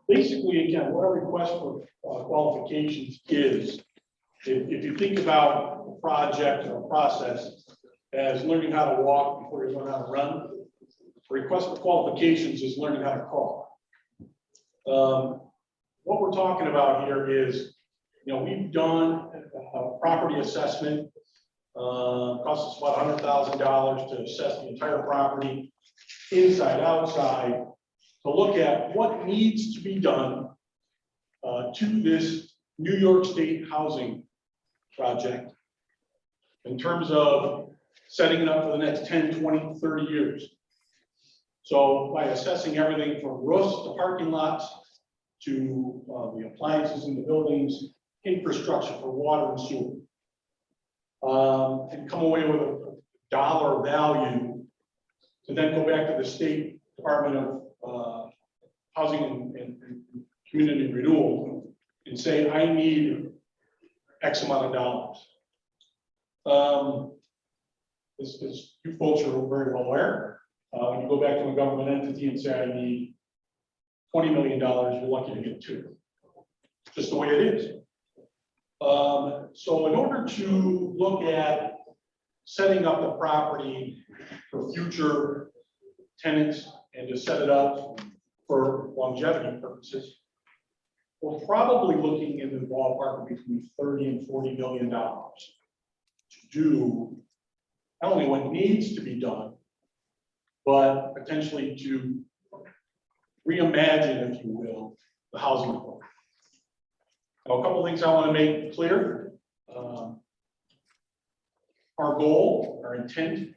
Basically, again, what a request for qualifications is, if you think about a project or a process as learning how to walk before you learn how to run, a request for qualifications is learning how to crawl. What we're talking about here is, we've done a property assessment, costs us about $100,000 to assess the entire property, inside, outside, to look at what needs to be done to this New York State housing project in terms of setting it up for the next 10, 20, 30 years. So by assessing everything from roofs to parking lots to the appliances in the buildings, infrastructure for water and sewer, and come away with a dollar value to then go back to the State Department of Housing and Community Renewal and say, I need X amount of dollars. As you folks are very well aware, when you go back to a government entity and say, I need $20 million, you're lucky to get $2. Just the way it is. So in order to look at setting up the property for future tenants and to set it up for longevity purposes, we're probably looking in the ballpark between 30 and $40 million to do not only what needs to be done, but potentially to reimagine, if you will, the housing authority. Now, a couple of things I want to make clear. Our goal, our intent,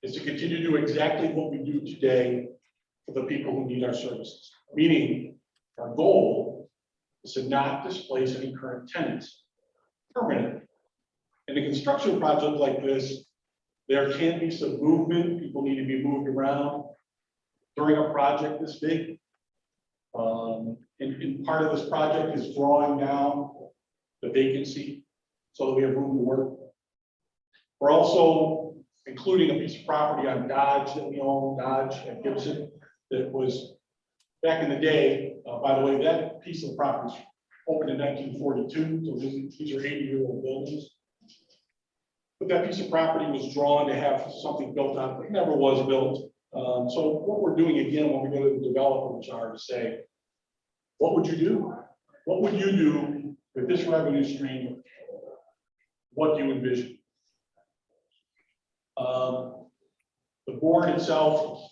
is to continue to do exactly what we do today for the people who need our services. Meaning, our goal is to not displace any current tenants permanently. In a construction project like this, there can be some movement. People need to be moved around during a project this big. And part of this project is drawing down the vacancy so that we have room to work. We're also including a piece of property on Dodge that we own, Dodge at Gibson, that was back in the day. By the way, that piece of property is opened in 1942, so these are 80-year-old buildings. But that piece of property was drawn to have something built on, but it never was built. So what we're doing again, when we go to the developers are to say, what would you do? What would you do with this revenue stream? What do you envision? The board itself,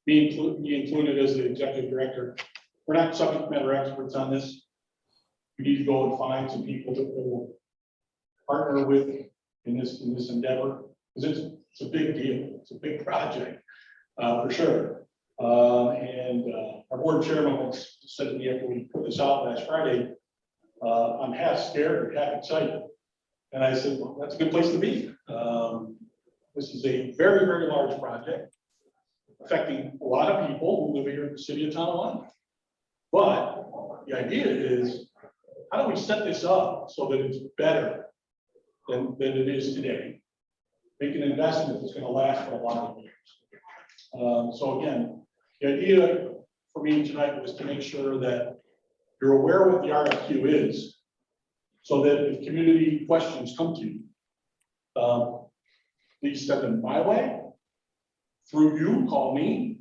me included as the executive director, we're not subject matter experts on this. We need to go and find some people that will partner with in this endeavor, because it's a big deal. It's a big project, for sure. Our board chairman once said to me after we put this out last Friday, I'm half scared or half excited. And I said, well, that's a good place to be. This is a very, very large project affecting a lot of people who live here in the city of Tonawanda. But the idea is, how do we set this up so that it's better than it is today? Make an investment that's going to last for a lot of years. So again, the idea for me tonight was to make sure that you're aware what the RFQ is, so that if community questions come to you, please send them my way. Through you, call me.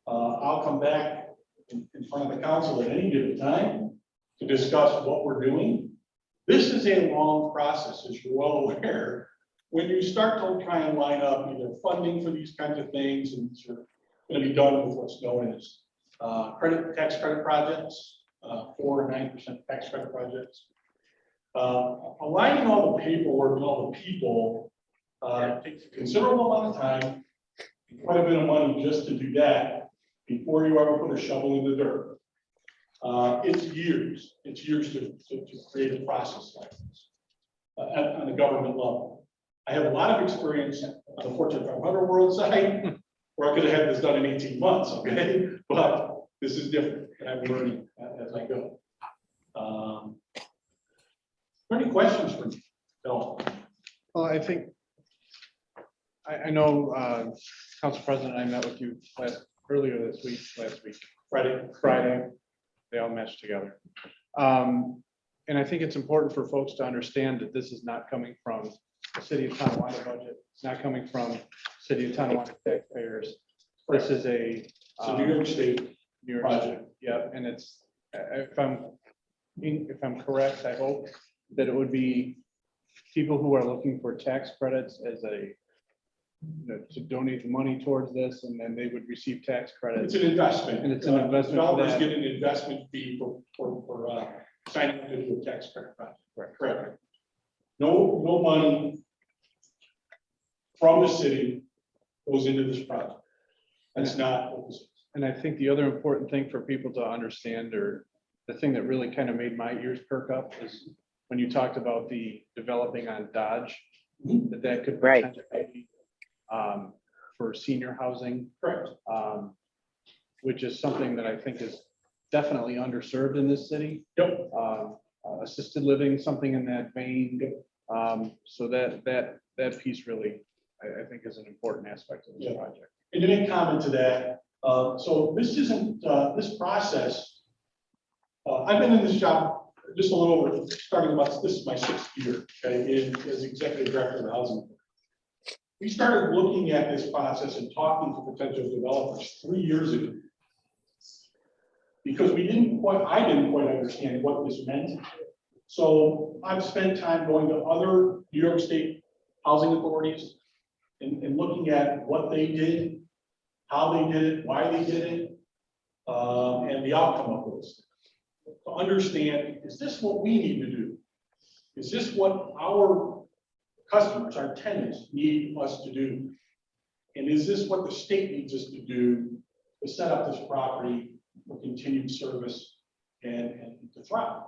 I'll come back in front of the council at any given time to discuss what we're doing. This is a long process, as you're well aware. When you start to try and line up either funding for these kinds of things, and it's going to be done with what's known as tax credit projects, 4 and 9% tax credit projects. Aligning all the paperwork and all the people takes a considerable amount of time, quite a bit of money just to do that before you ever put a shovel in the dirt. It's years to create a process like this on the government level. I have a lot of experience on the Fortune 500 world side, where I could have had this done in 18 months, okay? But this is different, and I'm learning as I go. Are there any questions for me? No. Well, I think, I know, Council President, I met with you last week. Friday, they all meshed together. And I think it's important for folks to understand that this is not coming from the city of Tonawanda budget. It's not coming from city of Tonawanda taxpayers. This is a New York State New York project. State. Yeah, and it's, if I'm correct, I hope that it would be people who are looking for tax credits as to donate the money towards this, and then they would receive tax credits. It's an investment. And it's an investment for Developers that. get an investment fee for signing up to do a tax credit project. Correct. No money from the city goes into this project. That's not what this is. And I think the other important thing for people to understand, or the thing that really kind of made my ears perk up, is when you talked about the developing on Dodge, that could Right. potentially be for senior housing, Correct. which is something that I think is definitely underserved in this city. Yep. Assisted living, something in that vein. So that piece really, I think, is an important aspect of this project. And to make comment to that, so this isn't, this process, I've been in this job just a little over, starting about, this is my 6th year, okay, as executive director of the housing board. We started looking at this process and talking to potential developers 3 years ago. Because I didn't quite understand what this meant. So I've spent time going to other New York State housing authorities and looking at what they did, how they did it, why they did it, and the outcome of those. To understand, is this what we need to do? Is this what our customers, our tenants need us to do? And is this what the state needs us to do to set up this property for continued service and to thrive?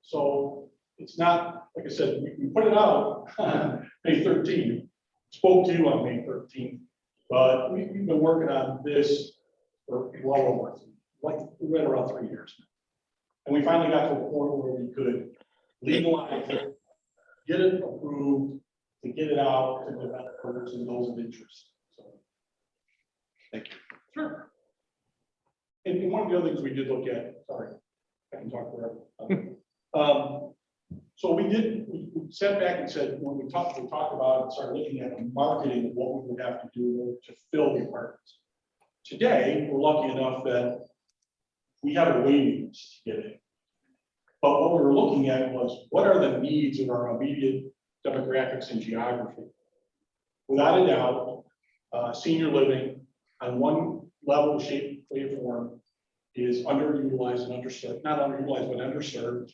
So it's not, like I said, we put it out on May 13th, spoke to you on May 13th, but we've been working on this for well over, like, right around 3 years now. And we finally got to a point where we could legalize it, get it approved, to get it out to developers and those of interest. So, Thank you. sure. And and one of the other things we did look at, sorry, I can talk forever. So we sat back and said, when we talked about and started looking at the marketing of what we would have to do to fill the apartments. Today, we're lucky enough that we have a waiting list to get in. But what we were looking at was, what are the needs of our immediate demographics and geography? Without a doubt, senior living on one level, shape, way, form is underutilized and underserved, not underutilized, but underserved.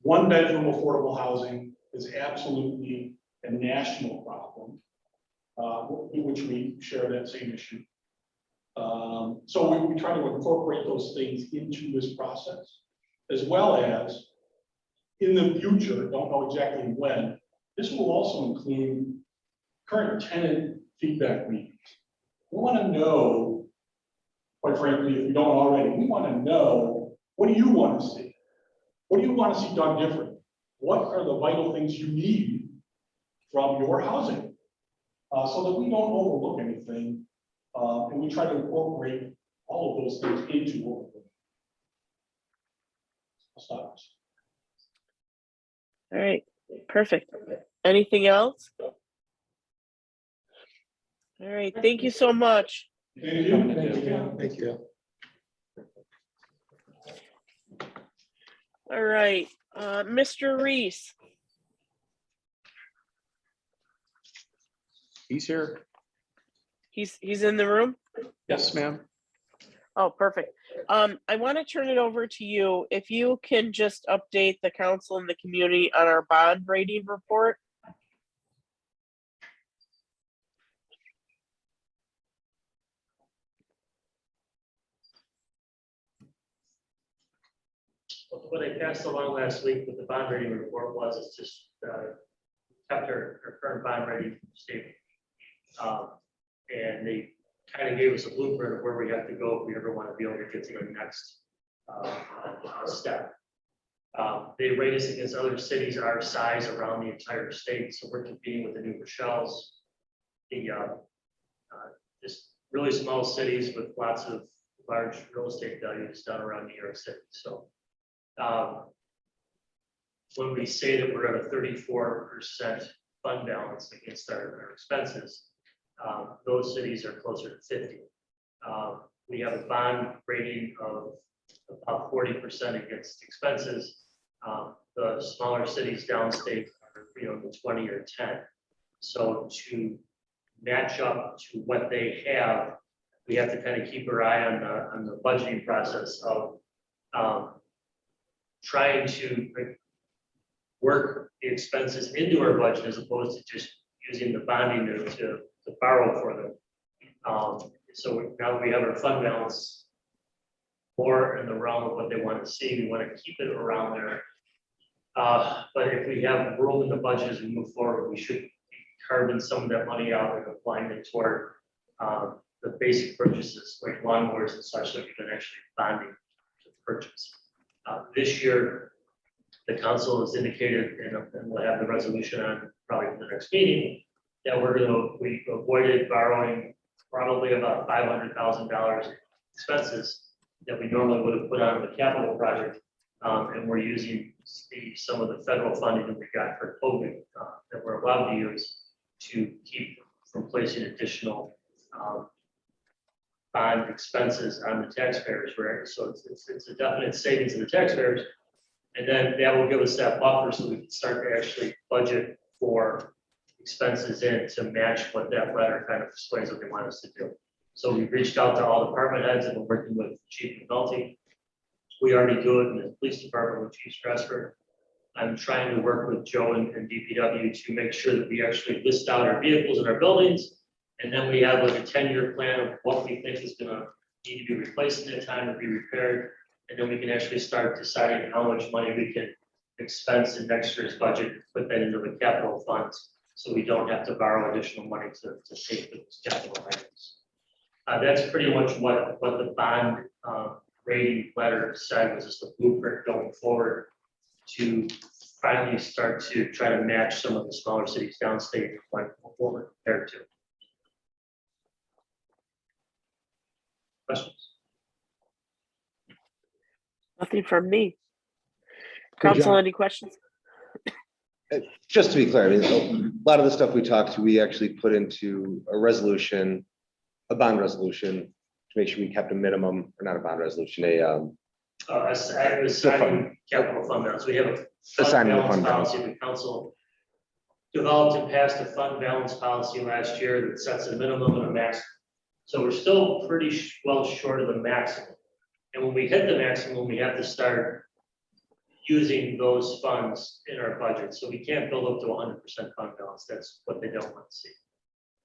One bedroom affordable housing is absolutely a national problem, which we share that same issue. So we try to incorporate those things into this process, as well as in the future, don't know exactly when, this will also include current tenant feedback meetings. We want to know, quite frankly, if we don't already, we want to know, what do you want to see? What do you want to see done different? What are the vital things you need from your housing? So that we don't overlook anything, and we try to incorporate all of those things into what we're doing. I'll stop. All right, perfect. Anything else? All right, thank you so much. Thank you. Thank you. All right, Mr. Reese. He's here. He's in the room? Yes, ma'am. Oh, perfect. I want to turn it over to you. If you can just update the council and the community on our bond rating report. What I passed along last week with the bond rating report was, it's just kept our current bond rating stable. And they kind of gave us a blueprint of where we have to go if we ever want to be able to get to the next step. They rate us against other cities our size around the entire state, so we're competing with the New Rochelle's, the just really small cities with lots of large real estate values down around New York City. So when we say that we're at a 34% fund balance against our expenses, those cities are closer to 50. We have a bond rating of about 40% against expenses. The smaller cities downstate are, the 20 or 10. So to match up to what they have, we have to kind of keep our eye on the budgeting process of trying to work the expenses into our budget as opposed to just using the bonding to borrow for them. So now that we have our fund balance more in the realm of what they want to see, we want to keep it around there. But if we have room in the budget as we move forward, we should be carving some of that money out and applying it toward the basic purchases like lawnmowers and such that we can actually bonding to purchase. This year, the council has indicated, and we'll have the resolution on probably for the next meeting, that we avoided borrowing probably about $500,000 expenses that we normally would have put on the capital project. And we're using some of the federal funding that we got for COVID that we're allowed to use to keep from placing additional bond expenses on the taxpayers, right? So it's a definite savings to the taxpayers. And then that will give us that buffer so we can start to actually budget for expenses in to match what that letter kind of explains what they want us to do. So we've reached out to all department heads and we're working with Chief McNulty. We already do it in the police department with Chief Strasser. I'm trying to work with Joe and DPW to make sure that we actually list out our vehicles in our buildings. And then we have like a 10-year plan of what we think is gonna need to be replaced in that time or be repaired. And then we can actually start deciding how much money we can expense in next year's budget, put that into the capital funds. So we don't have to borrow additional money to pay for those capital items. That's pretty much what the bond rating letter said, was just a blueprint going forward to finally start to try to match some of the smaller cities downstate what we're compared to. Questions? Nothing from me. Good Council, job. any questions? Just to be clear, I mean, a lot of the stuff we talked to, we actually put into a resolution, a bond resolution, to make sure we kept a minimum, or not a bond resolution, Assigning capital fund balance. We have a fund Assigning the balance fund balance. policy. The council developed and passed a fund balance policy last year that sets a minimum and a maximum. So we're still pretty well short of the maximum. And when we hit the maximum, we have to start using those funds in our budget. So we can't build up to 100% fund balance. That's what they don't want to see.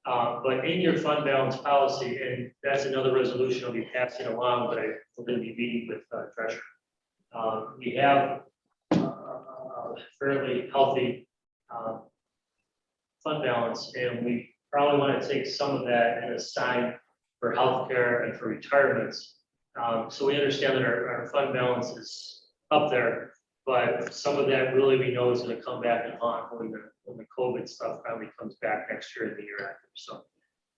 But in your fund balance policy, and that's another resolution I'll be passing along, but I'm going to be meeting with Treasurer. We have a fairly healthy fund balance, and we probably want to take some of that and assign for healthcare and for retirements. So we understand that our fund balance is up there, but some of that really we know is going to come back and haunt when the COVID stuff finally comes back next year and the year after. So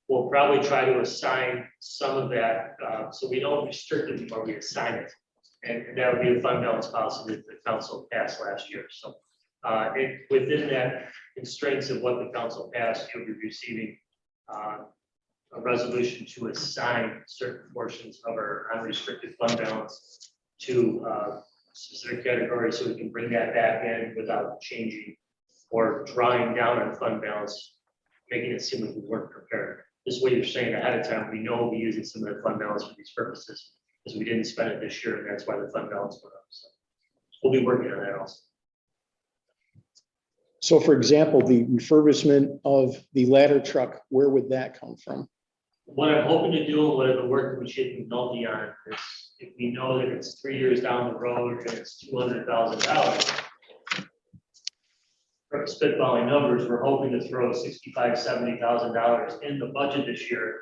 we'll probably try to assign some of that, so we don't restrict it anymore, we assign it. And that would be the fund balance policy that the council passed last year. So within that constraints of what the council passed, you'll be receiving a resolution to assign certain portions of our unrestricted fund balance to specific categories, so we can bring that back in without changing or drawing down on fund balance, making it seem like we weren't prepared. This way you're saying ahead of time, we know we'll be using some of the fund balance for these purposes, because we didn't spend it this year, and that's why the fund balance went up. So we'll be working on that also. So for example, the refurbishment of the ladder truck, where would that come from? What I'm hoping to do, and what I've been working with Chief McNulty on, is if we know that it's 3 years down the road and it's $200,000, for spitballing numbers, we're hoping to throw $65,000, $70,000 in the budget this year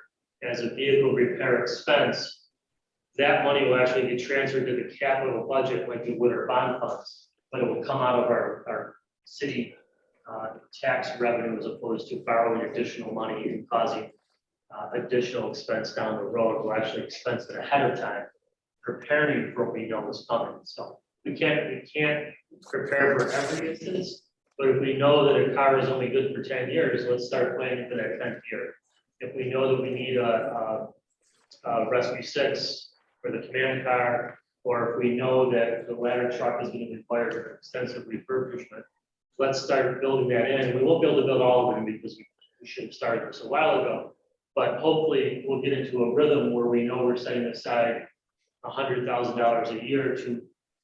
as a vehicle repair expense. That money will actually get transferred to the capital budget like we would our bond funds, but it will come out of our city tax revenue, as opposed to borrowing additional money and causing additional expense down the road. We'll actually expense it ahead of time, preparing for what we know is coming. So we can't prepare for every instance, but if we know that a car is only good for 10 years, let's start planning for that 10th year. If we know that we need a Rescue 6 for the command car, or if we know that the ladder truck is going to require an extensive refurbishment, let's start building that in. We won't be able to build all of them because we should have started this a while ago. But hopefully we'll get into a rhythm where we know we're setting aside $100,000 a year to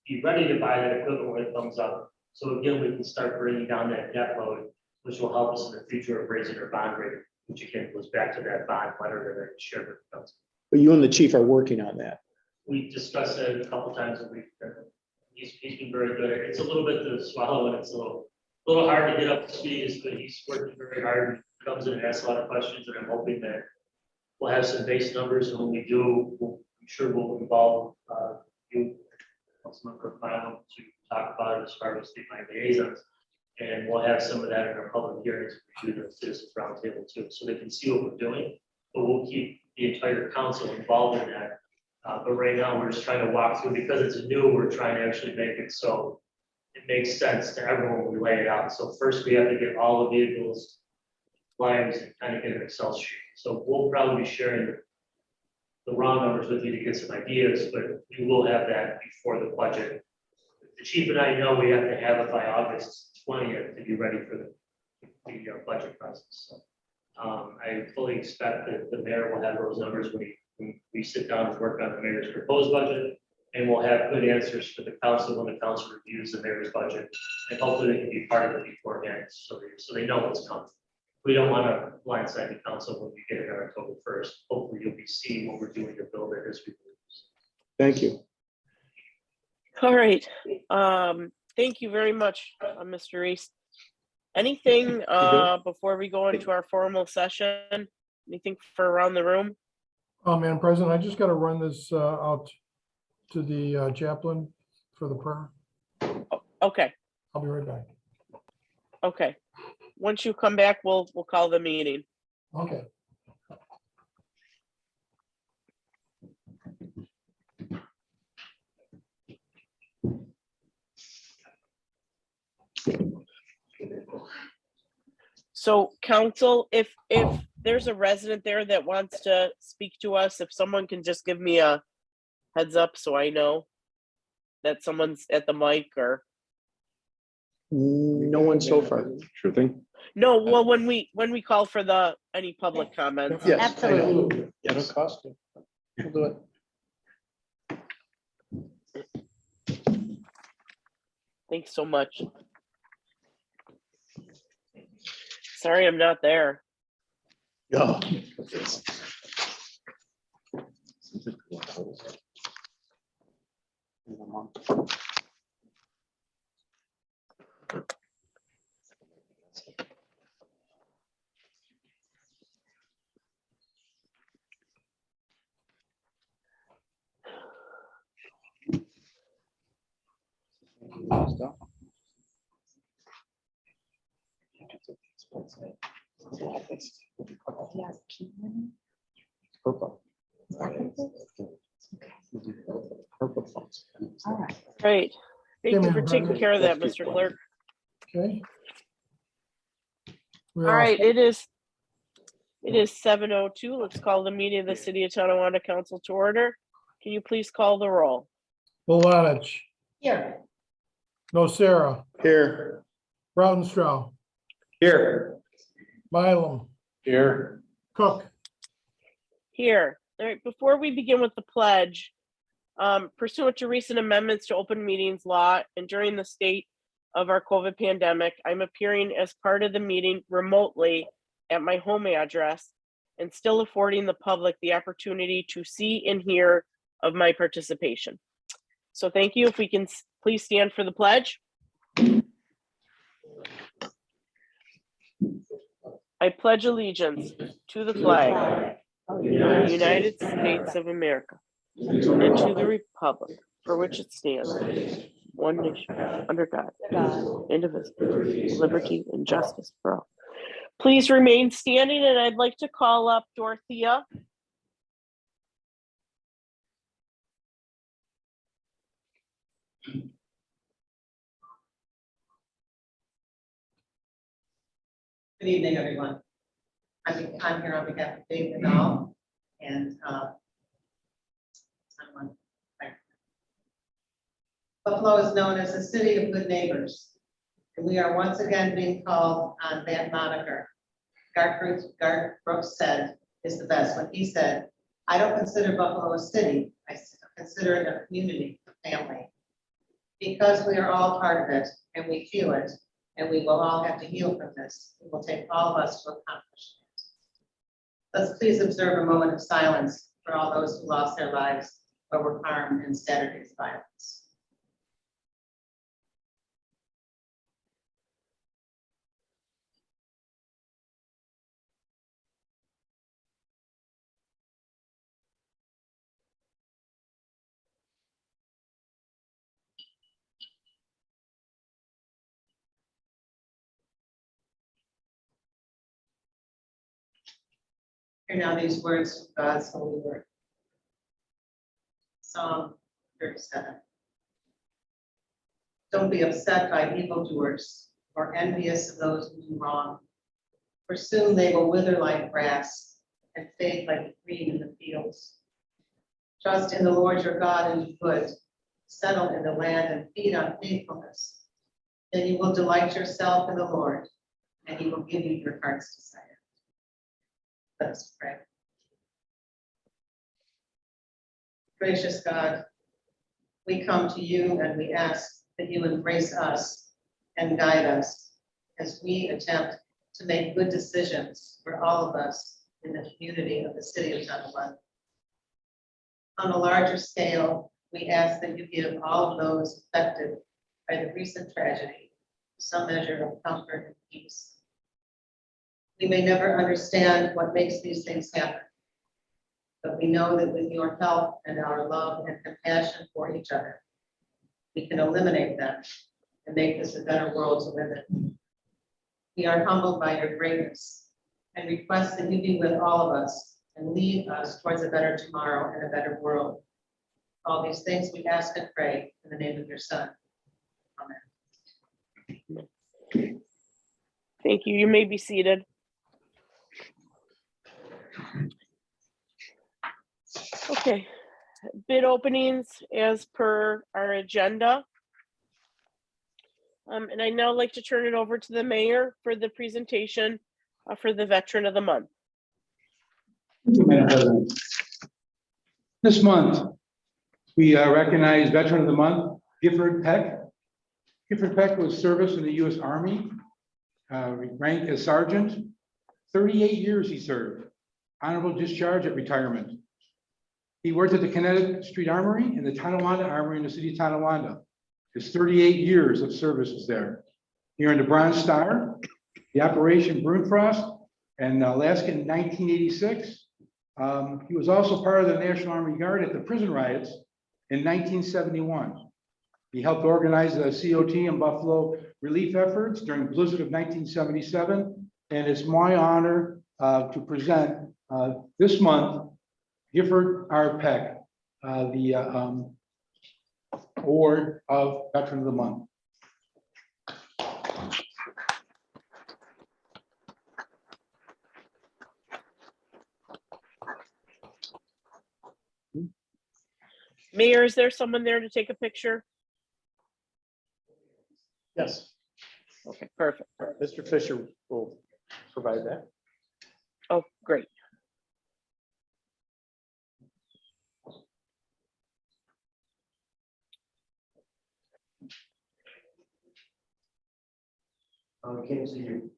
be ready to buy that equipment when it comes up. So again, we can start bringing down that debt load, which will help us in the future of raising our bond rate, which again goes back to that bond letter that I shared with the council. But you and the chief are working on that. We discussed it a couple times a week. He's been very good. It's a little bit to swallow, and it's a little hard to get up to speed, but he's working very hard. Comes in and asks a lot of questions, and I'm hoping that we'll have some base numbers, and when we do, I'm sure we'll involve you, Councilmember Fireman, to talk about it as far as the liaisons, and we'll have some of that in our public hearings. We do the citizens roundtable too, so they can see what we're doing, but we'll keep the entire council involved in that. But right now, we're just trying to walk through, because it's new, we're trying to actually make it so it makes sense to everyone when we lay it out. So first, we have to get all the vehicles lines and kind of get an Excel sheet. So we'll probably be sharing the raw numbers with you to get some ideas, but we will have that before the budget. The chief and I know we have to have it by August 20th to be ready for the budget process. So I fully expect that the mayor will have those numbers when we sit down and work on the mayor's proposed budget, and we'll have good answers for the council when the council reviews the mayor's budget, and hopefully they can be part of it beforehand, so they know what's coming. We don't want to blindside the council when we get it on October 1st. Hopefully you'll be seeing what we're doing to build it as we move. Thank you. All right. Thank you very much, Mr. Reese. Anything before we go into our formal session? Anything for around the room? Madam President, I just got to run this out to the chaplain for the prayer. Okay. I'll be right back. Okay. Once you come back, we'll call the meeting. Okay. So council, if there's a resident there that wants to speak to us, if someone can just give me a heads up so I know that someone's at the mic or, No one so far. Sure thing. no, well, when we call for any public comments. Yes. Absolutely. Yes. Cost. We'll do it. Thanks so much. Sorry, I'm not there. Yeah. Great. Thank you ma'am, for taking care of that, Mr. Clerk. Okay. All right, it is 7:02. Let's call the meeting of the City of Tonawanda Council to order. Can you please call the roll? Belanich, Here. Nocera, Here. Rautenstrau, Here. Mylum, Here. Cook. Here. All right, before we begin with the pledge, pursuant to recent amendments to open meetings law and during the state of our COVID pandemic, I'm appearing as part of the meeting remotely at my home address and still affording the public the opportunity to see and hear of my participation. So thank you. If we can please stand for the pledge. I pledge allegiance to the flag of the United States of America and to the republic for which it stands, one nation, under God, indivisible, with liberty and justice for all. Please remain standing, and I'd like to call up Dorothea. Good evening, everyone. I'm here on behalf of Dave Nadal and Buffalo is known as the city of good neighbors, and we are once again being called on that moniker. Garth Brooks said is the best when he said, "I don't consider Buffalo a city. I consider it a community, a family, because we are all part of it and we feel it, and we will all have to heal from this. It will take all of us to accomplish it." Let's please observe a moment of silence for all those who lost their lives or were harmed in Saturday's violence. Hear now these words from God's holy word. Psalm 37. Don't be upset by evildoers or envious of those who do wrong, for soon they will wither like grass and fade like green in the fields. Trust in the Lord your God and do good. Settle in the land and feed on faithfulness. Then you will delight yourself in the Lord, and he will give you your heart's desire. Let us pray. Gracious God, we come to you and we ask that you embrace us and guide us as we attempt to make good decisions for all of us in the community of the city of Tonawanda. On a larger scale, we ask that you give all of those affected by the recent tragedy some measure of comfort and peace. We may never understand what makes these things happen, but we know that with your help and our love and compassion for each other, we can eliminate them and make this a better world to live in. We are humbled by your greatness and request that you be with all of us and lead us towards a better tomorrow and a better world. All these things we ask and pray in the name of your Son. Amen. Thank you. You may be seated. Okay, bid openings as per our agenda. And I'd now like to turn it over to the mayor for the presentation for the Veteran of the Month. Madam President. This month, we recognize Veteran of the Month, Gifford Peck. Gifford Peck was service in the U.S. Army, ranked as sergeant. 38 years he served, honorable discharge at retirement. He worked at the Connecticut Street Armory and the Tonawanda Armory in the city of Tonawanda. His 38 years of service is there. He earned a Bronze Star, the Operation Broomfrost, and Alaska in 1986. He was also part of the National Army Guard at the prison riots in 1971. He helped organize the COT and Buffalo relief efforts during the blizzard of 1977. And it's my honor to present this month, Gifford R. Peck, the award of Veteran of the Month. Mayor, is there someone there to take a picture? Yes, Okay, perfect. Mr. Fisher will provide that. Oh, great. We can't see you.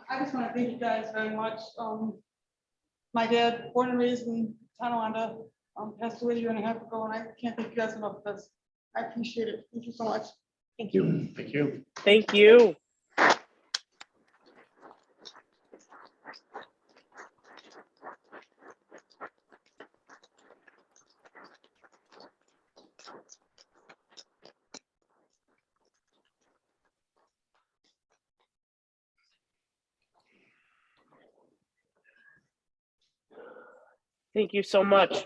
I just want to thank you guys very much. My dad, born and raised in Tonawanda, passed away a year and a half ago, and I can't thank you guys enough for this. I appreciate it. Thank you so much. Thank you. Thank you. Thank you. Thank you so much.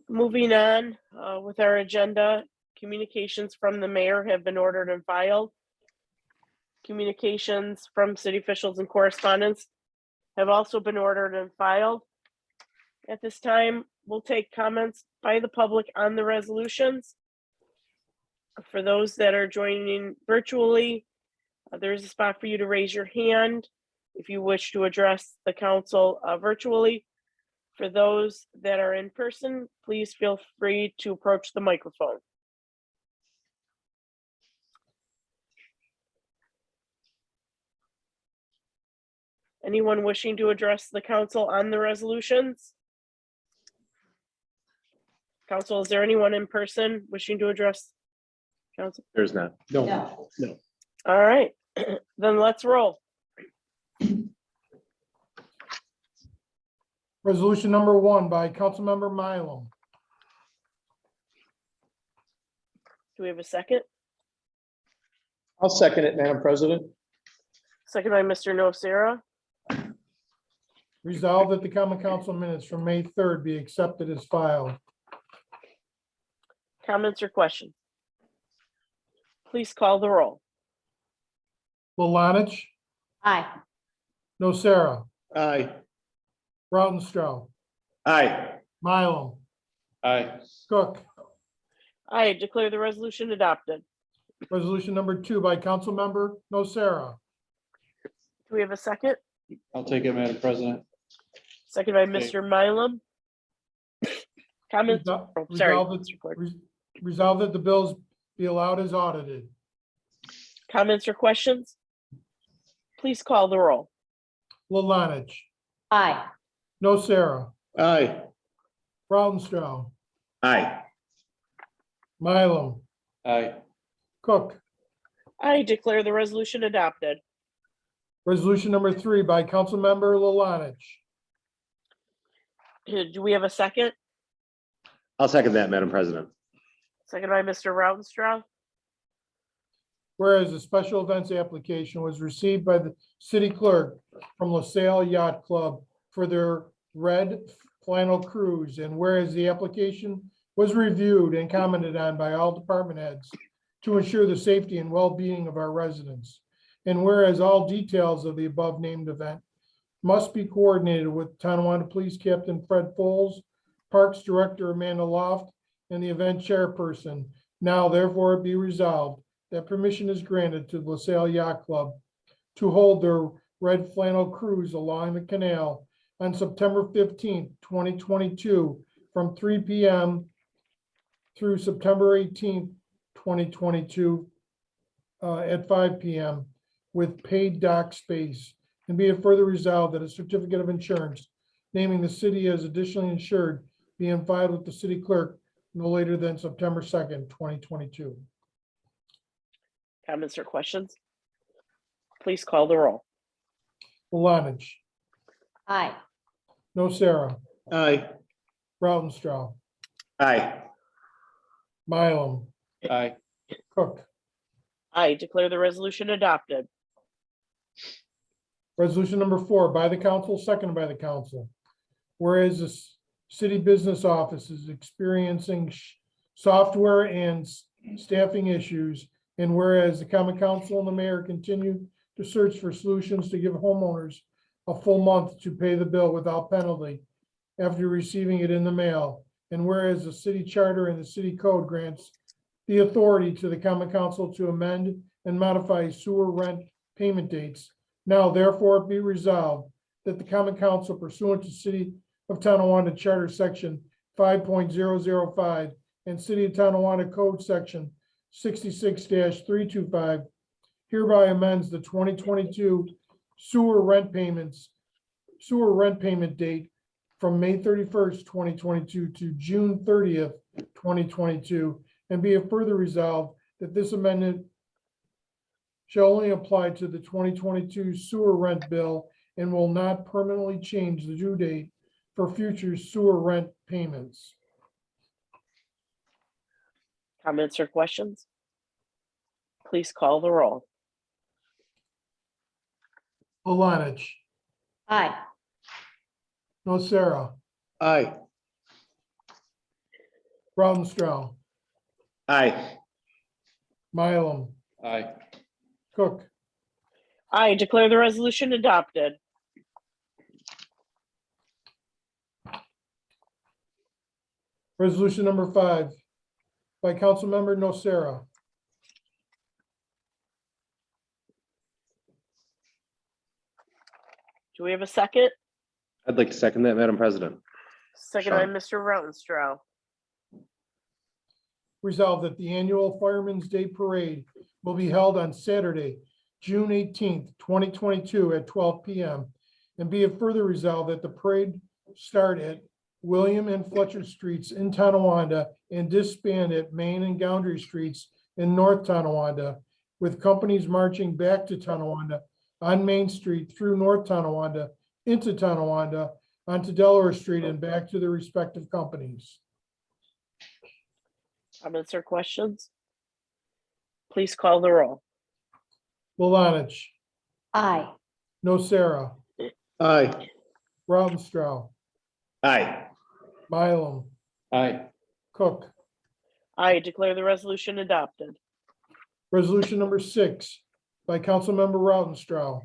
Moving on with our agenda, communications from the mayor have been ordered and filed. Communications from city officials and correspondents have also been ordered and filed. At this time, we'll take comments by the public on the resolutions. For those that are joining virtually, there is a spot for you to raise your hand if you wish to address the council virtually. For those that are in person, please feel free to approach the microphone. Anyone wishing to address the council on the resolutions? Council, is there anyone in person wishing to address council? There's not. No. All right, then let's roll. Resolution number 1 by Councilmember Mylum. Do we have a second? I'll second it, Madam President. Second by Mr. Nocera. Resolved that the common council minutes from May 3rd be accepted as filed. Comments or questions? Please call the roll. Lulanich, Aye. Nocera, Aye. Rautenstrau, Aye. Mylum, Aye. Cook. I declare the resolution adopted. Resolution number 2 by Councilmember Nocera. Do we have a second? I'll take it, Madam President. Second by Mr. Mylum. Comments? Resol- Oh, sorry, resolved that- Mr. Clerk. Resolved that the bills be allowed as audited. Comments or questions? Please call the roll. Lulanich, Aye. Nocera, Aye. Rautenstrau, Aye. Mylum, Aye. Cook. I declare the resolution adopted. Resolution number 3 by Councilmember Lulanich. Do we have a second? I'll second that, Madam President. Second by Mr. Rautenstrau. Whereas the special events application was received by the city clerk from LaSalle Yacht Club for their red flannel cruise, and whereas the application was reviewed and commented on by all department heads to ensure the safety and well-being of our residents, and whereas all details of the above named event must be coordinated with Tonawanda Police Captain Fred Foles, Parks Director Amanda Loft, and the event chairperson. Now therefore be resolved that permission is granted to the LaSalle Yacht Club to hold their red flannel cruise along the canal on September 15th, 2022, from 3 p.m. through September 18th, 2022, at 5 p.m. with paid dock space. And be it further resolved that a certificate of insurance naming the city as additionally insured being filed with the city clerk no later than September 2nd, 2022. Comments or questions? Please call the roll. Palanich, Aye. Nocera, Aye. Rautenstrau, Aye. Mylum, Aye. Cook. I declare the resolution adopted. Resolution number 4 by the council, seconded by the council. Whereas the city business office is experiencing software and staffing issues, and whereas the common council and the mayor continue to search for solutions to give homeowners a full month to pay the bill without penalty after receiving it in the mail, and whereas the city charter and the city code grants the authority to the common council to amend and modify sewer rent payment dates, now therefore be resolved that the common council pursuant to City of Tonawanda Charter Section 5.005 and City of Tonawanda Code Section 66-325 hereby amends the 2022 sewer rent payment date from May 31st, 2022 to June 30th, 2022, and be it further resolved that this amendment shall only apply to the 2022 sewer rent bill and will not permanently change the due date for future sewer rent payments. Comments or questions? Please call the roll. Palanich, Aye. Nocera, Aye. Rautenstrau, Aye. Mylum, Aye. Cook. I declare the resolution adopted. Resolution number 5 by Councilmember Nocera. Do we have a second? I'd like to second that, Madam President. Second by Sean. Mr. Rautenstrau. Resolved that the annual Fireman's Day Parade will be held on Saturday, June 18th, 2022 at 12 p.m. And be it further resolved that the parade start at William and Fletcher Streets in Tonawanda and disband at Main and Goundry Streets in North Tonawanda, with companies marching back to Tonawanda on Main Street through North Tonawanda, into Tonawanda, onto Delaware Street and back to their respective companies. Comments or questions? Please call the roll. Palanich, Aye. Nocera, Aye. Rautenstrau, Aye. Mylum, Aye. Cook. I declare the resolution adopted. Resolution number 6 by Councilmember Rautenstrau.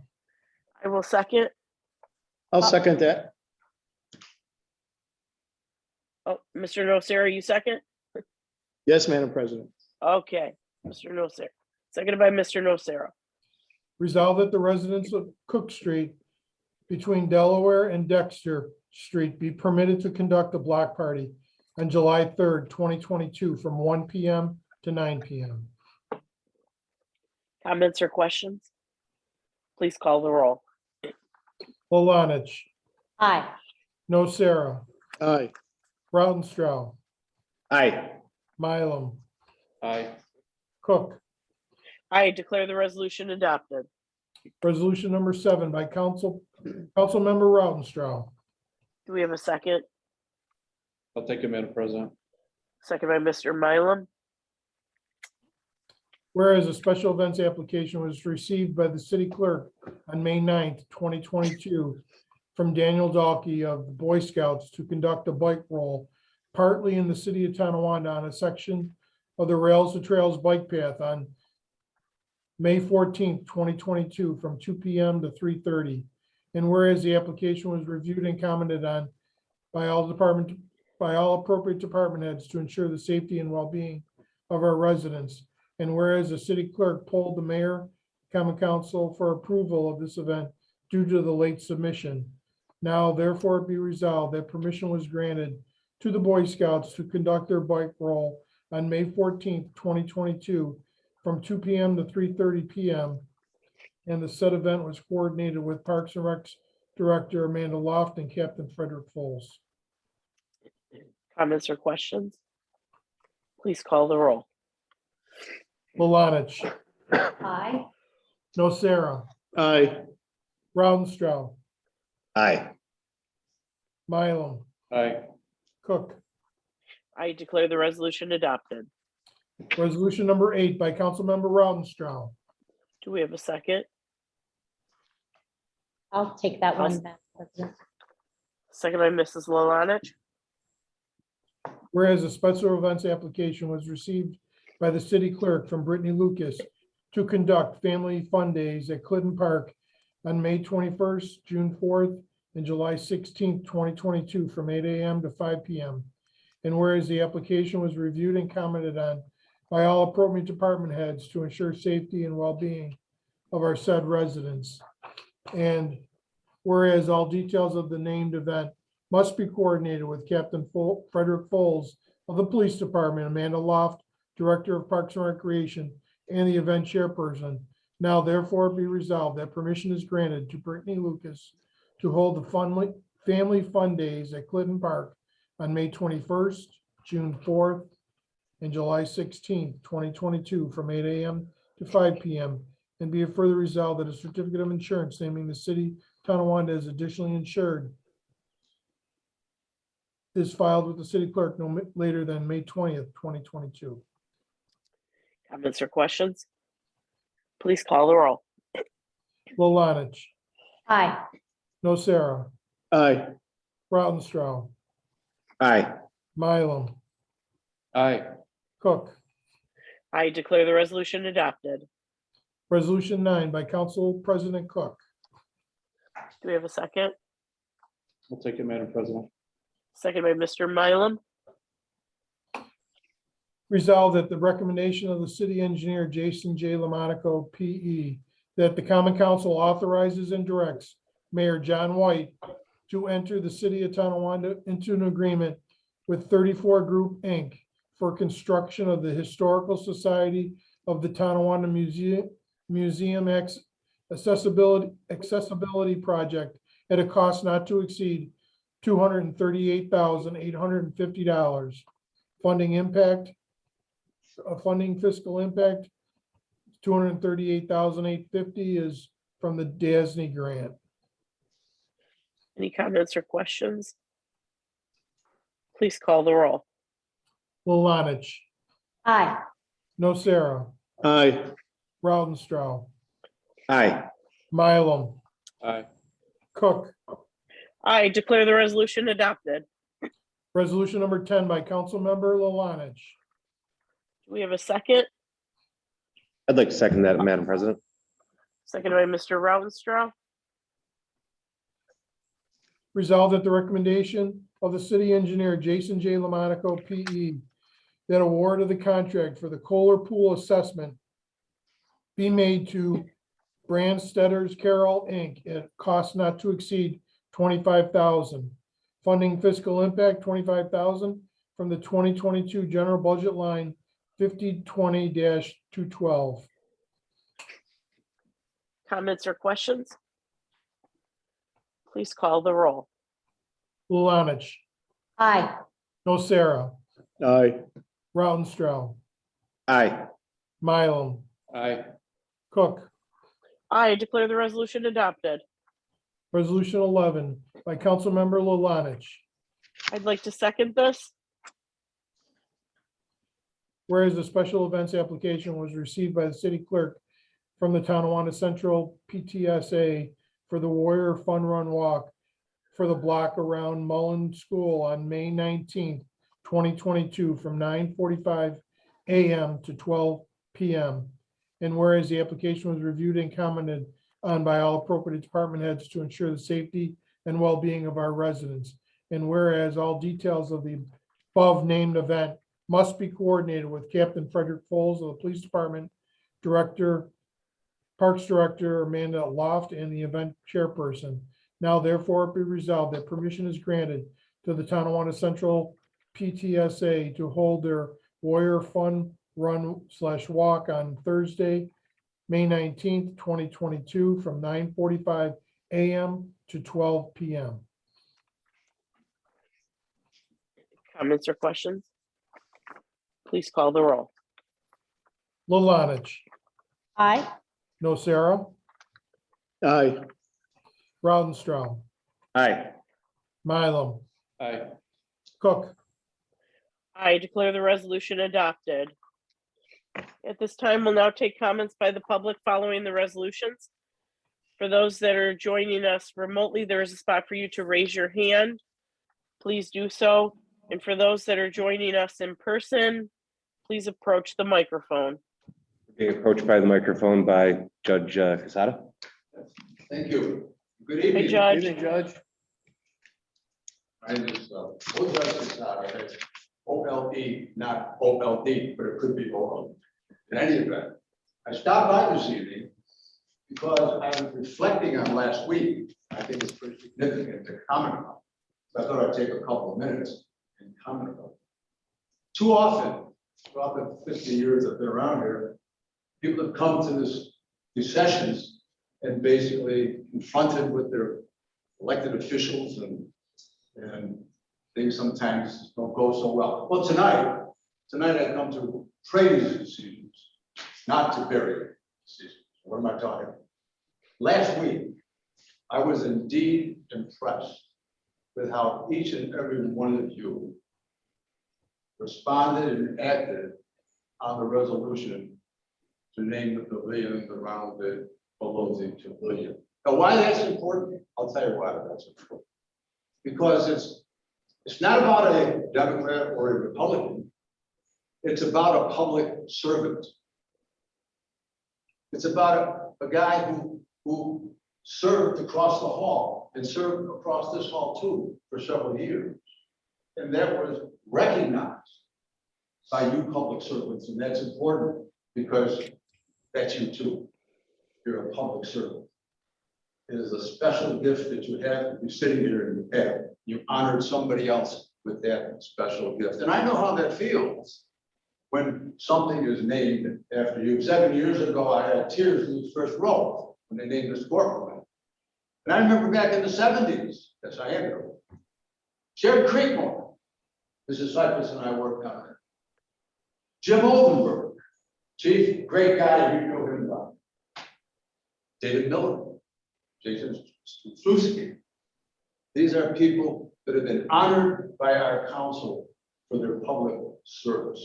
I will second. I'll second that. Oh, Mr. Nocera, you second? Yes, Madam President. Okay, Mr. Nocera. Seconded by Mr. Nocera. Resolved that the residents of Cook Street between Delaware and Dexter Street be permitted to conduct a block party on July 3rd, 2022 from 1 p.m. to 9 p.m. Comments or questions? Please call the roll. Palanich, Aye. Nocera, Aye. Rautenstrau, Aye. Mylum, Aye. Cook. I declare the resolution adopted. Resolution number 7 by Councilmember Rautenstrau. Do we have a second? I'll take it, Madam President. second by Mr. Mylum. Whereas a special events application was received by the city clerk on May 9th, 2022 from Daniel Dalkey of the Boy Scouts to conduct a bike roll partly in the city of Tonawanda on a section of the Rails to Trails bike path on May 14th, 2022 from 2 p.m. to 3:30. And whereas the application was reviewed and commented on by all appropriate department heads to ensure the safety and well-being of our residents. And whereas the city clerk polled the mayor, common council for approval of this event due to the late submission. Now therefore be resolved that permission was granted to the Boy Scouts to conduct their bike roll on May 14th, 2022 from 2 p.m. to 3:30 p.m. And the said event was coordinated with Parks and Recs Director Amanda Loft and Captain Frederick Foles. Comments or questions? Please call the roll. Malanich, Aye. Nocera, Aye. Rautenstrau, Aye. Mylum, Aye. Cook. I declare the resolution adopted. Resolution number 8 by Councilmember Rautenstrau. Do we have a second? I'll take that one, Madam President. Second by Mrs. Lalanich. Whereas a special events application was received by the city clerk from Brittany Lucas to conduct family fun days at Clinton Park on May 21st, June 4th, and July 16th, 2022 from 8 a.m. to 5 p.m. And whereas the application was reviewed and commented on by all appropriate department heads to ensure safety and well-being of our said residents. And whereas all details of the named event must be coordinated with Captain Frederick Foles of the Police Department, Amanda Loft, Director of Parks and Recreation, and the event chairperson. Now therefore be resolved that permission is granted to Brittany Lucas to hold the family fun days at Clinton Park on May 21st, June 4th, and July 16th, 2022 from 8 a.m. to 5 p.m. And be it further resolved that a certificate of insurance naming the city Tonawanda as additionally insured is filed with the city clerk no later than May 20th, 2022. Comments or questions? Please call the roll. Malanich, Aye. Nocera, Aye. Rautenstrau, Aye. Mylum, Aye. Cook. I declare the resolution adopted. Resolution 9 by Council President Cook. Do we have a second? I'll take it, Madam President. Second by Mr. Mylum. Resolved that the recommendation of the city engineer, Jason J. Lamonaco, P.E., that the common council authorizes and directs Mayor John White to enter the city of Tonawanda into an agreement with 34 Group, Inc. for construction of the Historical Society of the Tonawanda Museum accessibility project at a cost not to exceed $238,850. Funding fiscal impact, $238,850 is from the DASNY grant. Any comments or questions? Please call the roll. Malanich, Aye. Nocera, Aye. Rautenstrau, Aye. Mylum, Aye. Cook. I declare the resolution adopted. Resolution number 10 by Councilmember Lalanich. Do we have a second? I'd like to second that, Madam President. Second by Mr. Rautenstrau. Resolved at the recommendation of the city engineer, Jason J. Lamonaco, P.E., that award of the contract for the Kohler Pool assessment be made to Brandstetters Carroll, Inc. at cost not to exceed $25,000. Funding fiscal impact, $25,000 from the 2022 general budget line 5020-212. Comments or questions? Please call the roll. Lulanich, Aye. Nocera, Aye. Rautenstrau, Aye. Mylum, Aye. Cook. I declare the resolution adopted. Resolution 11 by Councilmember Lulanich. I'd like to second this. Whereas the special events application was received by the city clerk from the Tonawanda Central PTSA for the Warrior Fun Run Walk for the block around Mullen School on May 19th, 2022, from 9:45 a.m. to 12 p.m. And whereas the application was reviewed and commented on by all appropriate department heads to ensure the safety and well-being of our residents. And whereas all details of the above named event must be coordinated with Captain Frederick Foles of the Police Department, Director, Parks Director Amanda Loft, and the event chairperson. Now therefore be resolved that permission is granted to the Tonawanda Central PTSA to hold their Warrior Fun Run / Walk on Thursday, May 19th, 2022, from 9:45 a.m. to 12 p.m. Comments or questions? Please call the roll. Lulanich, Aye. Nocera, Aye. Raudenstrau, Aye. Mylum, Aye. Cook. I declare the resolution adopted. At this time, we'll now take comments by the public following the resolutions. For those that are joining us remotely, there is a spot for you to raise your hand. Please do so. And for those that are joining us in person, please approach the microphone. Being approached by the microphone by Judge Casada. Thank you. Good Hey, evening. Judge. Evening, Judge. My name is Judge Casada. It's OLE, not OLD, but it could be OLD. In any event, I stopped by this evening because I was reflecting on last week. I think it's pretty significant to comment on. So I thought I'd take a couple of minutes and comment on it. Too often, throughout the 50 years I've been around here, people have come to these sessions and basically confronted with their elected officials and things sometimes don't go so well. Well, tonight I come to praise decisions, not to bury decisions. What am I talking about? Last week, I was indeed impressed with how each and every one of you responded and acted on the resolution to name the pavilion around the Pelosi Pavilion. Now, why that's important? I'll tell you why that's important. Because it's not about a Democrat or a Republican. It's about a public servant. It's about a guy who served across the hall and served across this hall too for several years. And that was recognized by you public servants. And that's important because that's you too. You're a public servant. It is a special gift that you have to be sitting here and you have. You honored somebody else with that special gift. And I know how that feels when something is named after you. 7 years ago, I had tears in the first row when they named this courtroom. And I remember back in the 70s, yes, I am here. Jared Creekmore, Mrs. Cypress and I worked on it. Jim Oldenburg, chief, great guy, you know him well. David Miller, Jason Flusky. These are people that have been honored by our council for their public service.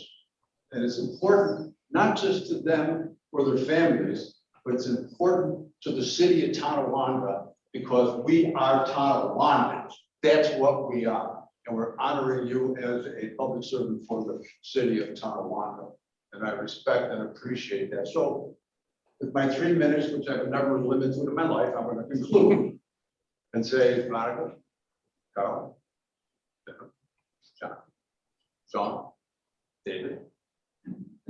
And it's important, not just to them or their families, but it's important to the city of Tonawanda because we are Tonawandans. That's what we are. And we're honoring you as a public servant for the city of Tonawanda. And I respect and appreciate that. So with my 3 minutes, which I've never limited in my life, I'm going to conclude and say, Monica, Carl, John, Sean, David.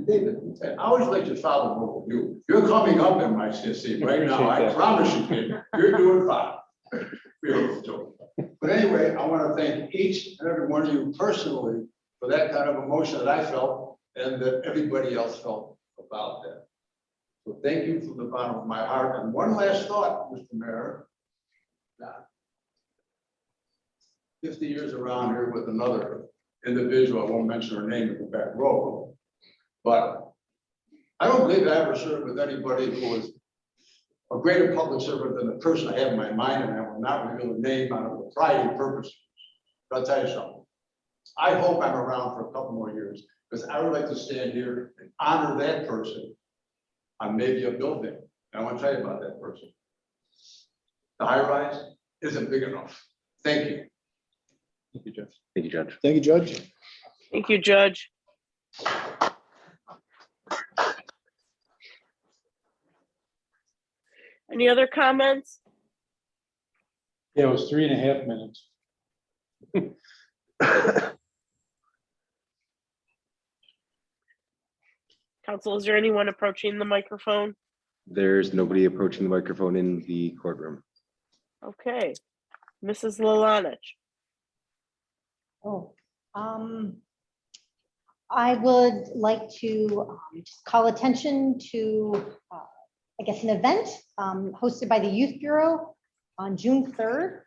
David, I always like to follow up with you. You're coming up in my CC right now. I promise you, David. You're doing fine. But anyway, I want to thank each and every one of you personally for that kind of emotion that I felt and that everybody else felt about that. So thank you from the bottom of my heart. And one last thought, Mr. Mayor. 50 years around here with another individual, I won't mention her name in the back row, but I don't believe I ever served with anybody who was a greater public servant than the person I have in my mind, and I will not reveal a name out of propriety purposes. but I'll tell you something. I hope I'm around for a couple more years, because I would like to stand here and honor that person on maybe a building. And I want to tell you about that person. The high rise isn't big enough. Thank you. Thank you, Judge. Thank you, Judge. Thank you, Judge. Thank you, Judge. Any other comments? Yeah, it was 3.5 minutes. Council, is there anyone approaching the microphone? There's nobody approaching the microphone in the courtroom. Okay, Mrs. Lalanich. Oh, I would like to just call attention to, I guess, an event hosted by the Youth Bureau on June 3rd.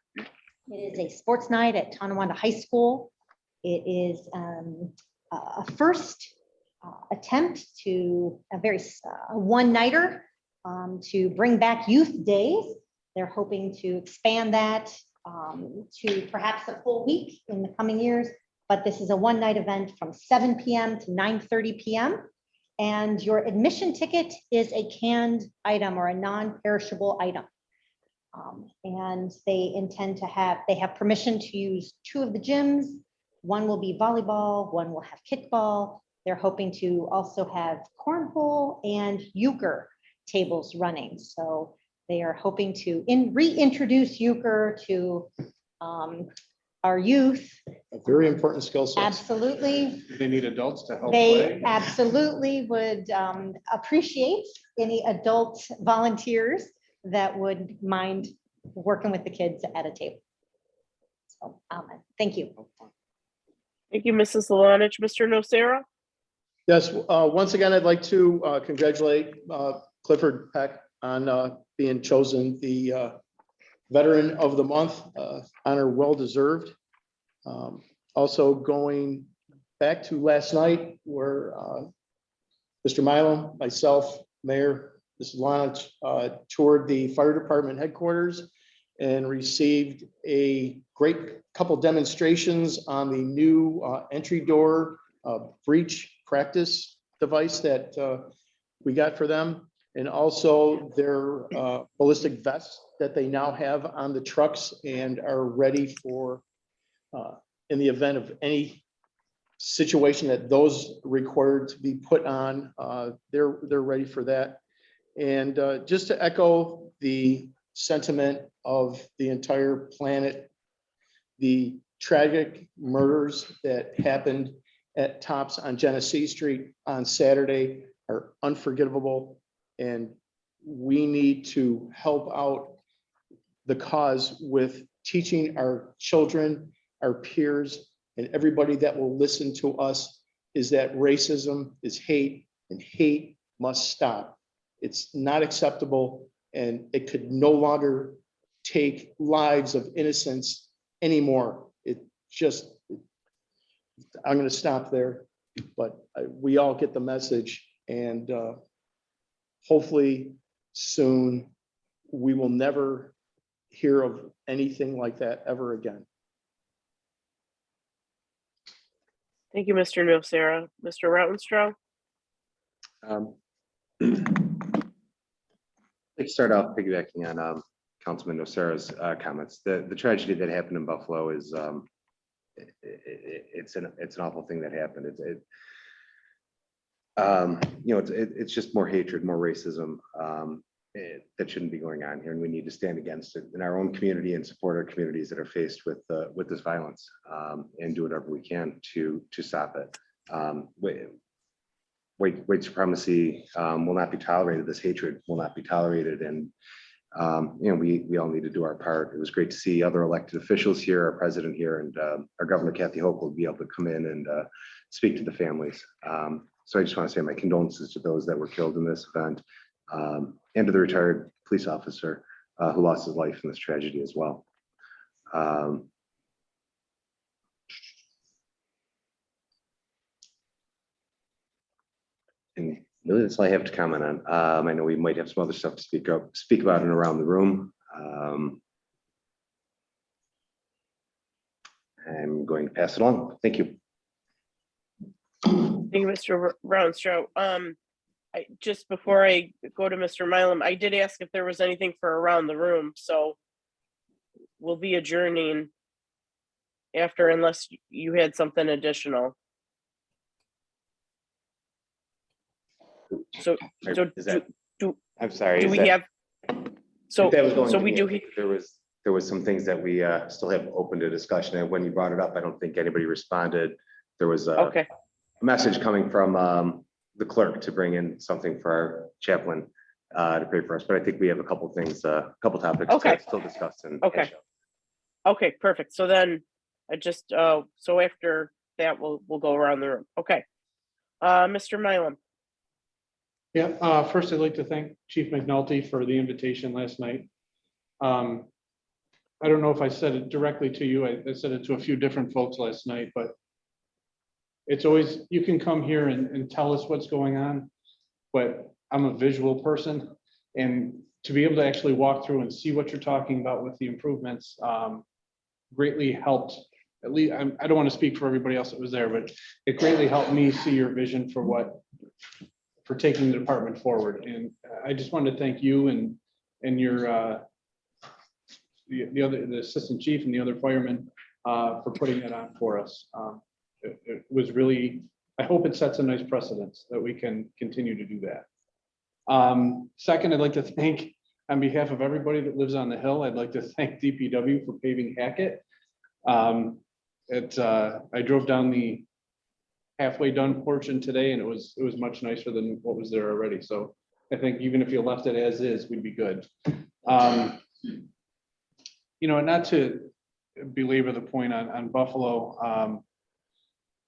It is a sports night at Tonawanda High School. It is a first attempt to a very one-nighter to bring back youth days. They're hoping to expand that to perhaps a full week in the coming years, but this is a one-night event from 7 p.m. to 9:30 p.m. And your admission ticket is a canned item or a non-perishable item. And they intend to they have permission to use 2 of the gyms. One will be volleyball, one will have kickball. They're hoping to also have cornhole and euchre tables running. So they are hoping to reintroduce euchre to our youth. A very important skill set. Absolutely. Do they need adults to help They play? absolutely would appreciate any adult volunteers that would mind working with the kids at a table. So, thank you. Thank you, Mrs. Lalanich. Mr. Nocera? Yes, once again, I'd like to congratulate Clifford Peck on being chosen the Veteran of the Month, honor well deserved. Also going back to last night where Mr. Milo, myself, Mayor, Mrs. Lonich toured the fire department headquarters and received a great couple demonstrations on the new entry door breach practice device that we got for them. And also their ballistic vests that they now have on the trucks and are ready for in the event of any situation that those required to be put on, they're ready for that. And just to echo the sentiment of the entire planet, the tragic murders that happened at Tops on Genesee Street on Saturday are unforgivable. And we need to help out the cause with teaching our children, our peers, and everybody that will listen to us is that racism is hate and hate must stop. It's not acceptable and it could no longer take lives of innocents anymore. It just, I'm going to stop there, but we all get the message, and hopefully soon we will never hear of anything like that ever again. Thank you, Mr. Nocera. Mr. Rautenstrau? Let's start off piggybacking on Councilman Nocera's comments. The tragedy that happened in Buffalo is it's an awful thing that happened. It's just more hatred, more racism that shouldn't be going on here, and we need to stand against it in our own community and support our communities that are faced with this violence, and do whatever we can to stop it. White supremacy will not be tolerated. This hatred will not be tolerated, and we all need to do our part. It was great to see other elected officials here, our president here, and our Governor Kathy Hochul will be able to come in and speak to the families. So I just want to say my condolences to those that were killed in this event, and to the retired police officer who lost his life in this tragedy as well. And really, that's all I have to comment on. I know we might have some other stuff to speak about and around the room. I'm going to pass it along. Thank you. Thank you, Mr. Brownstro. Just before I go to Mr. Mylum, I did ask if there was anything for around the room, so we'll be adjourning after unless you had something additional. So, Is that, do I'm sorry. do is we that- have, so, if that was going so to we me, do, I think there was some things that we still have open to discussion. And when you brought it up, I don't think anybody responded. There was a okay, message coming from the clerk to bring in something for our chaplain to pay for us. But I think we have a couple things, a couple topics Okay. to still discuss. And Okay. Okay, perfect. So then I just, so after that, we'll go around the room. Okay. Mr. Mylum. Yeah, first I'd like to thank Chief McNulty for the invitation last night. I don't know if I said it directly to you. I said it to a few different folks last night, but it's always, you can come here and tell us what's going on, but I'm a visual person. And to be able to actually walk through and see what you're talking about with the improvements greatly helped. At least, I don't want to speak for everybody else that was there, but it greatly helped me see your vision for taking the department forward. And I just wanted to thank you and your the assistant chief and the other firemen for putting that on for us. It was really, I hope it sets a nice precedence that we can continue to do that. Second, I'd like to thank, on behalf of everybody that lives on the hill, I'd like to thank DPW for paving Hackett. I drove down the halfway done portion today and it was much nicer than what was there already. So I think even if you left it as is, we'd be good. You know, not to belabor the point on Buffalo,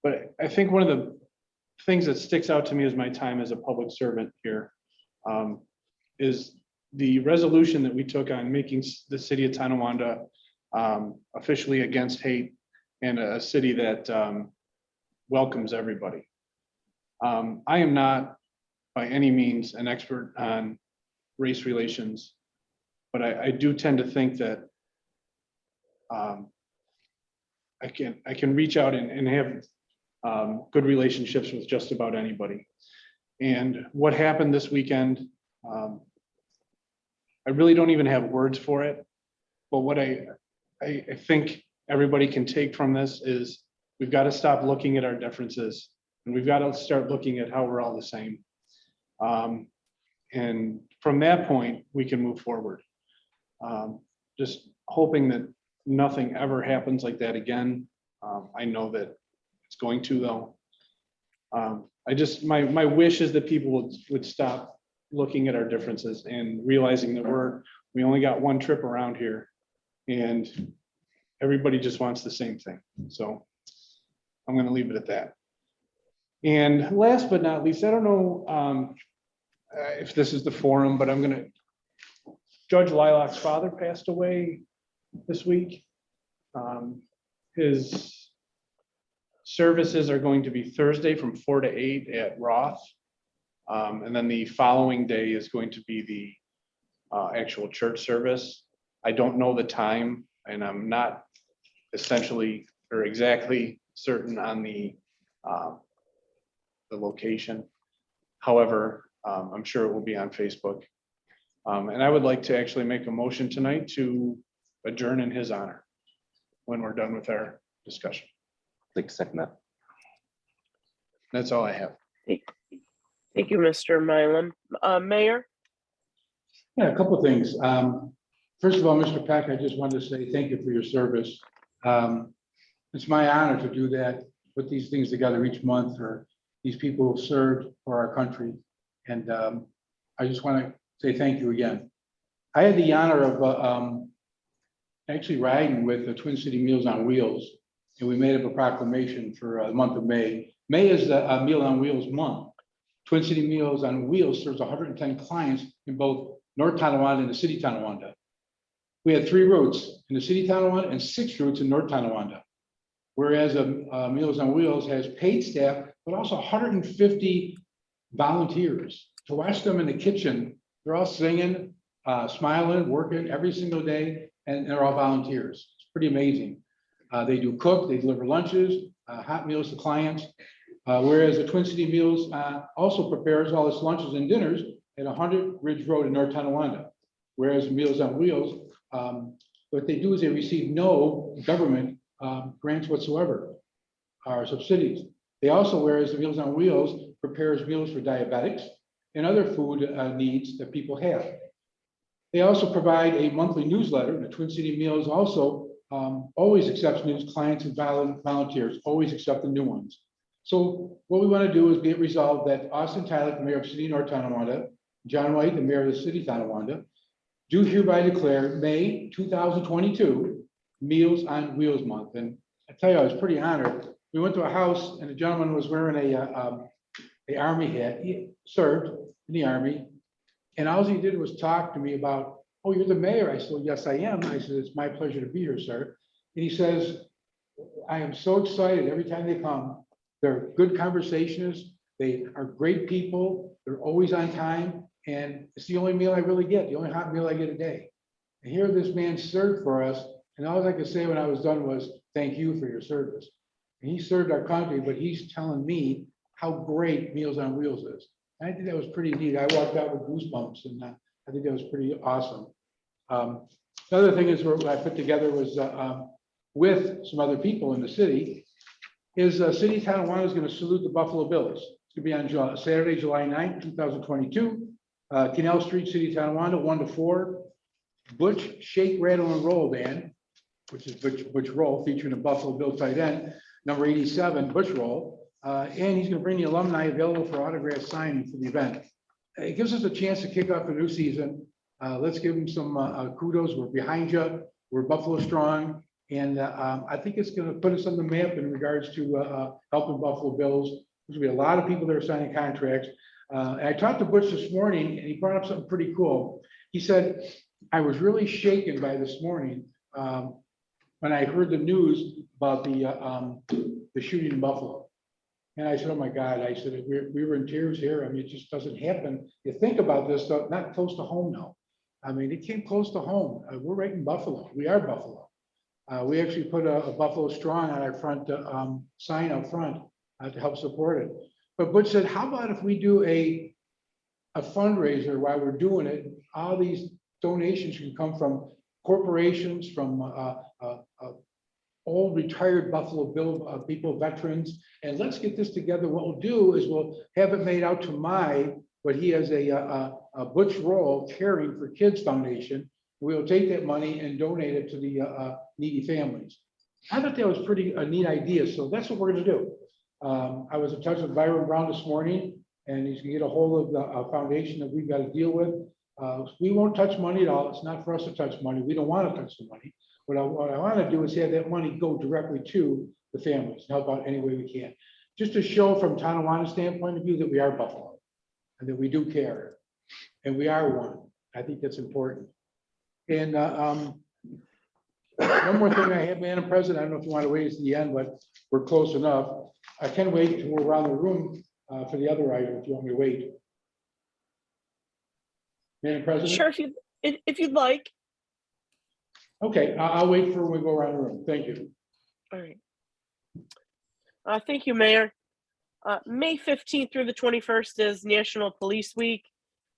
but I think one of the things that sticks out to me as my time as a public servant here is the resolution that we took on making the city of Tonawanda officially against hate and a city that welcomes everybody. I am not by any means an expert on race relations, but I do tend to think that I can reach out and have good relationships with just about anybody. And what happened this weekend, I really don't even have words for it. But what I think everybody can take from this is we've got to stop looking at our differences and we've got to start looking at how we're all the same. And from that point, we can move forward. Just hoping that nothing ever happens like that again. I know that it's going to though. My wish is that people would stop looking at our differences and realizing that we only got one trip around here and everybody just wants the same thing. So I'm going to leave it at that. And last but not least, I don't know if this is the forum, but Judge Lilac's father passed away this week. His services are going to be Thursday from 4 to 8 at Roth. And then the following day is going to be the actual church service. I don't know the time and I'm not essentially or exactly certain on the location. However, I'm sure it will be on Facebook. And I would like to actually make a motion tonight to adjourn in his honor when we're done with our discussion. Like second that. That's all I have. Thank you, Mr. Mylum. Mayor? Yeah, a couple of things. First of all, Mr. Peck, I just wanted to say thank you for your service. It's my honor to do that, put these things together each month for these people who served for our country. And I just want to say thank you again. I had the honor of actually riding with the Twin City Meals on Wheels, and we made up a proclamation for the month of May. May is the Meal on Wheels month. Twin City Meals on Wheels serves 110 clients in both North Tonawanda and the city Tonawanda. We had 3 routes in the city Tonawanda and 6 routes in North Tonawanda. Whereas Meals on Wheels has paid staff, but also 150 volunteers to watch them in the kitchen. They're all singing, smiling, working every single day, and they're all volunteers. It's pretty amazing. They do cook, they deliver lunches, hot meals to clients. Whereas the Twin City Meals also prepares all its lunches and dinners at 100 Ridge Road in North Tonawanda. Whereas Meals on Wheels, what they do is they receive no government grants whatsoever or subsidies. They also, whereas the Meals on Wheels prepares meals for diabetics and other food needs that people have. They also provide a monthly newsletter. The Twin City Meals also always accepts new clients and volunteers, always accept the new ones. So what we want to do is be it resolved that Austin Tyler, the mayor of City of North Tonawanda, John White, the mayor of the city of Tonawanda, do hereby declare May 2022 Meals on Wheels Month. And I tell you, I was pretty honored. We went to a house and a gentleman was wearing a army hat. He served in the army. And all he did was talk to me about, oh, you're the mayor. I said, well, yes, I am. I said, it's my pleasure to be here, sir. And he says, I am so excited every time they come. They're good conversationists. They are great people. They're always on time. And it's the only meal I really get, the only hot meal I get a day. And here this man served for us. And all I could say when I was done was, thank you for your service. And he served our country, but he's telling me how great Meals on Wheels is. And I think that was pretty neat. I walked out with goosebumps, and I think that was pretty awesome. Another thing is what I put together was with some other people in the city, is City of Tonawanda is going to salute the Buffalo Bills. It's going to be on Saturday, July 9th, 2022. Canal Street, City of Tonawanda, 1 to 4. Butch Shake, Rattle, and Roll Band, which is Butch Roll, featuring a Buffalo Bill tight end, number 87, Butch Roll. And he's going to bring the alumni available for autograph signing for the event. It gives us a chance to kick off a new season. Let's give him some kudos. We're behind you. We're Buffalo strong. And I think it's going to put us on the map in regards to helping Buffalo Bills. There's going to be a lot of people that are signing contracts. And I talked to Butch this morning, and he brought up something pretty cool. He said, I was really shaken by this morning when I heard the news about the shooting in Buffalo. And I said, oh my God, I said, we were in tears here. I mean, it just doesn't happen. You think about this, though, not close to home now. I mean, it came close to home. We're right in Buffalo. We are Buffalo. We actually put a Buffalo Strong on our front sign up front to help support it. But Butch said, how about if we do a fundraiser while we're doing it? All these donations can come from corporations, from old retired Buffalo Bill people, veterans, and let's get this together. What we'll do is we'll have it made out to what he has a Butch Roll Caring for Kids Foundation. We'll take that money and donate it to the needy families. I thought that was a neat idea, so that's what we're going to do. I was in touch with Byron Brown this morning, and he's going to get a hold of the foundation that we've got to deal with. We won't touch money at all. It's not for us to touch money. We don't want to touch the money. What I want to do is have that money go directly to the families, help out any way we can. Just to show from Tonawanda's standpoint of view that we are Buffalo and that we do care and we are one. I think that's important. And one more thing I have, Madam President, I don't know if you want to wait to the end, but we're close enough. I can wait until we're around the room for the other item if you want me to wait. Madam President? Sure, if you'd like. Okay, I'll wait for when we go around the room. Thank you. All right. Thank you, Mayor. May 15th through the 21st is National Police Week.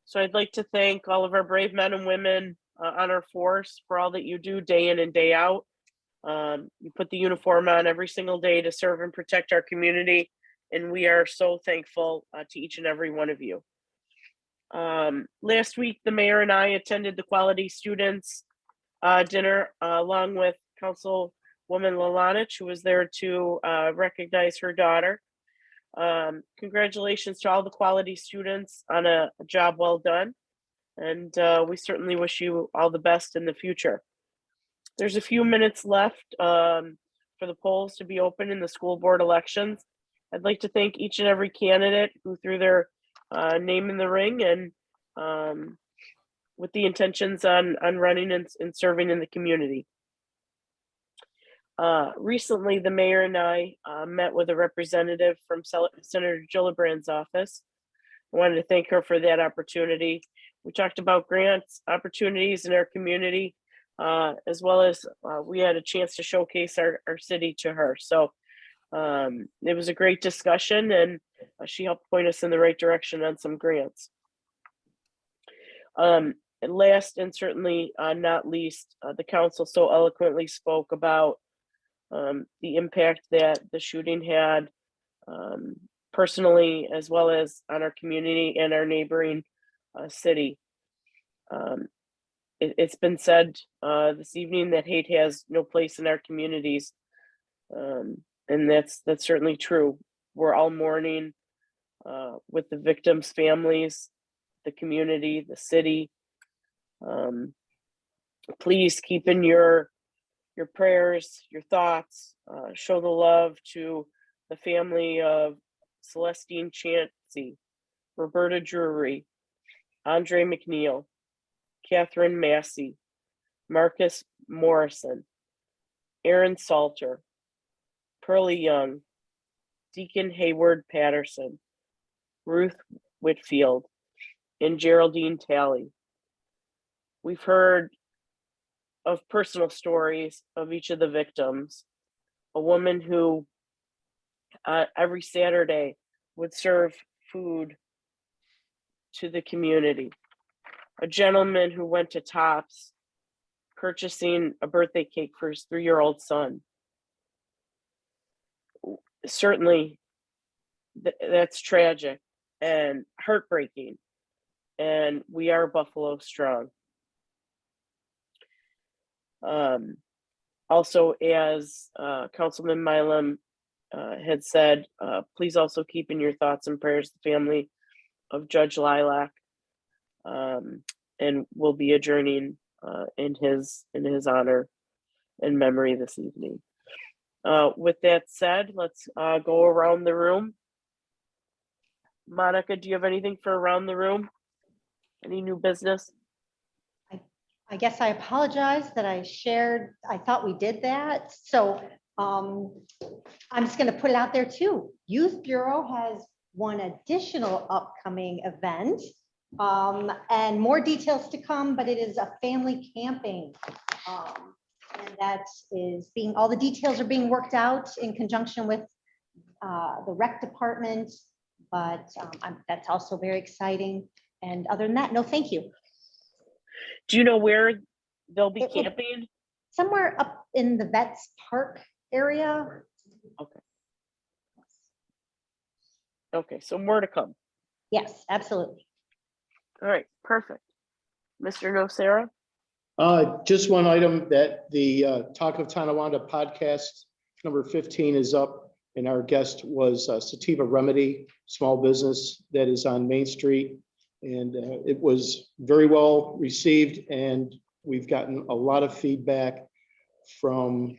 So I'd like to thank all of our brave men and women on our force for all that you do day in and day out. You put the uniform on every single day to serve and protect our community. And we are so thankful to each and every one of you. Last week, the mayor and I attended the Quality Students dinner along with Councilwoman Lalanich, who was there to recognize her daughter. Congratulations to all the quality students on a job well done. And we certainly wish you all the best in the future. There's a few minutes left for the polls to be open in the school board elections. I'd like to thank each and every candidate who threw their name in the ring and with the intentions on running and serving in the community. Recently, the mayor and I met with a representative from Senator Gillibrand's office. I wanted to thank her for that opportunity. We talked about grants, opportunities in our community, as well as we had a chance to showcase our city to her. So it was a great discussion, and she helped point us in the right direction on some grants. And last and certainly not least, the council so eloquently spoke about the impact that the shooting had personally, as well as on our community and our neighboring city. It's been said this evening that hate has no place in our communities. And that's certainly true. We're all mourning with the victims' families, the community, the city. Please keep in your prayers, your thoughts, show the love to the family of Celestine Chansey, Roberta Drury, Andre McNeil, Catherine Massey, Marcus Morrison, Aaron Salter, Pearlie Young, Deacon Hayward Patterson, Ruth Whitfield, and Geraldine Talley. We've heard of personal stories of each of the victims. A woman who every Saturday would serve food to the community. A gentleman who went to Tops purchasing a birthday cake for his 3-year-old son. Certainly, that's tragic and heartbreaking, and we are Buffalo strong. Also, as Councilman Milam had said, please also keep in your thoughts and prayers the family of Judge Lilac, and we'll be adjourning in his honor and memory this evening. With that said, let's go around the room. Monica, do you have anything for around the room? Any new business? I guess I apologize that I thought we did that. So I'm just going to put it out there too. Youth Bureau has one additional upcoming event, and more details to come, but it is a family camping. And that is all the details are being worked out in conjunction with the rec department, but that's also very exciting. And other than that, no, thank you. Do you know where they'll be camping? Somewhere up in the Vets Park area. Okay. Okay, so more to come. Yes, absolutely. All right, perfect. Mr. Nocera? Just one item that the Talk of Tonawanda podcast number 15 is up, and our guest was Sativa Remedy, small business that is on Main Street. And it was very well received, and we've gotten a lot of feedback from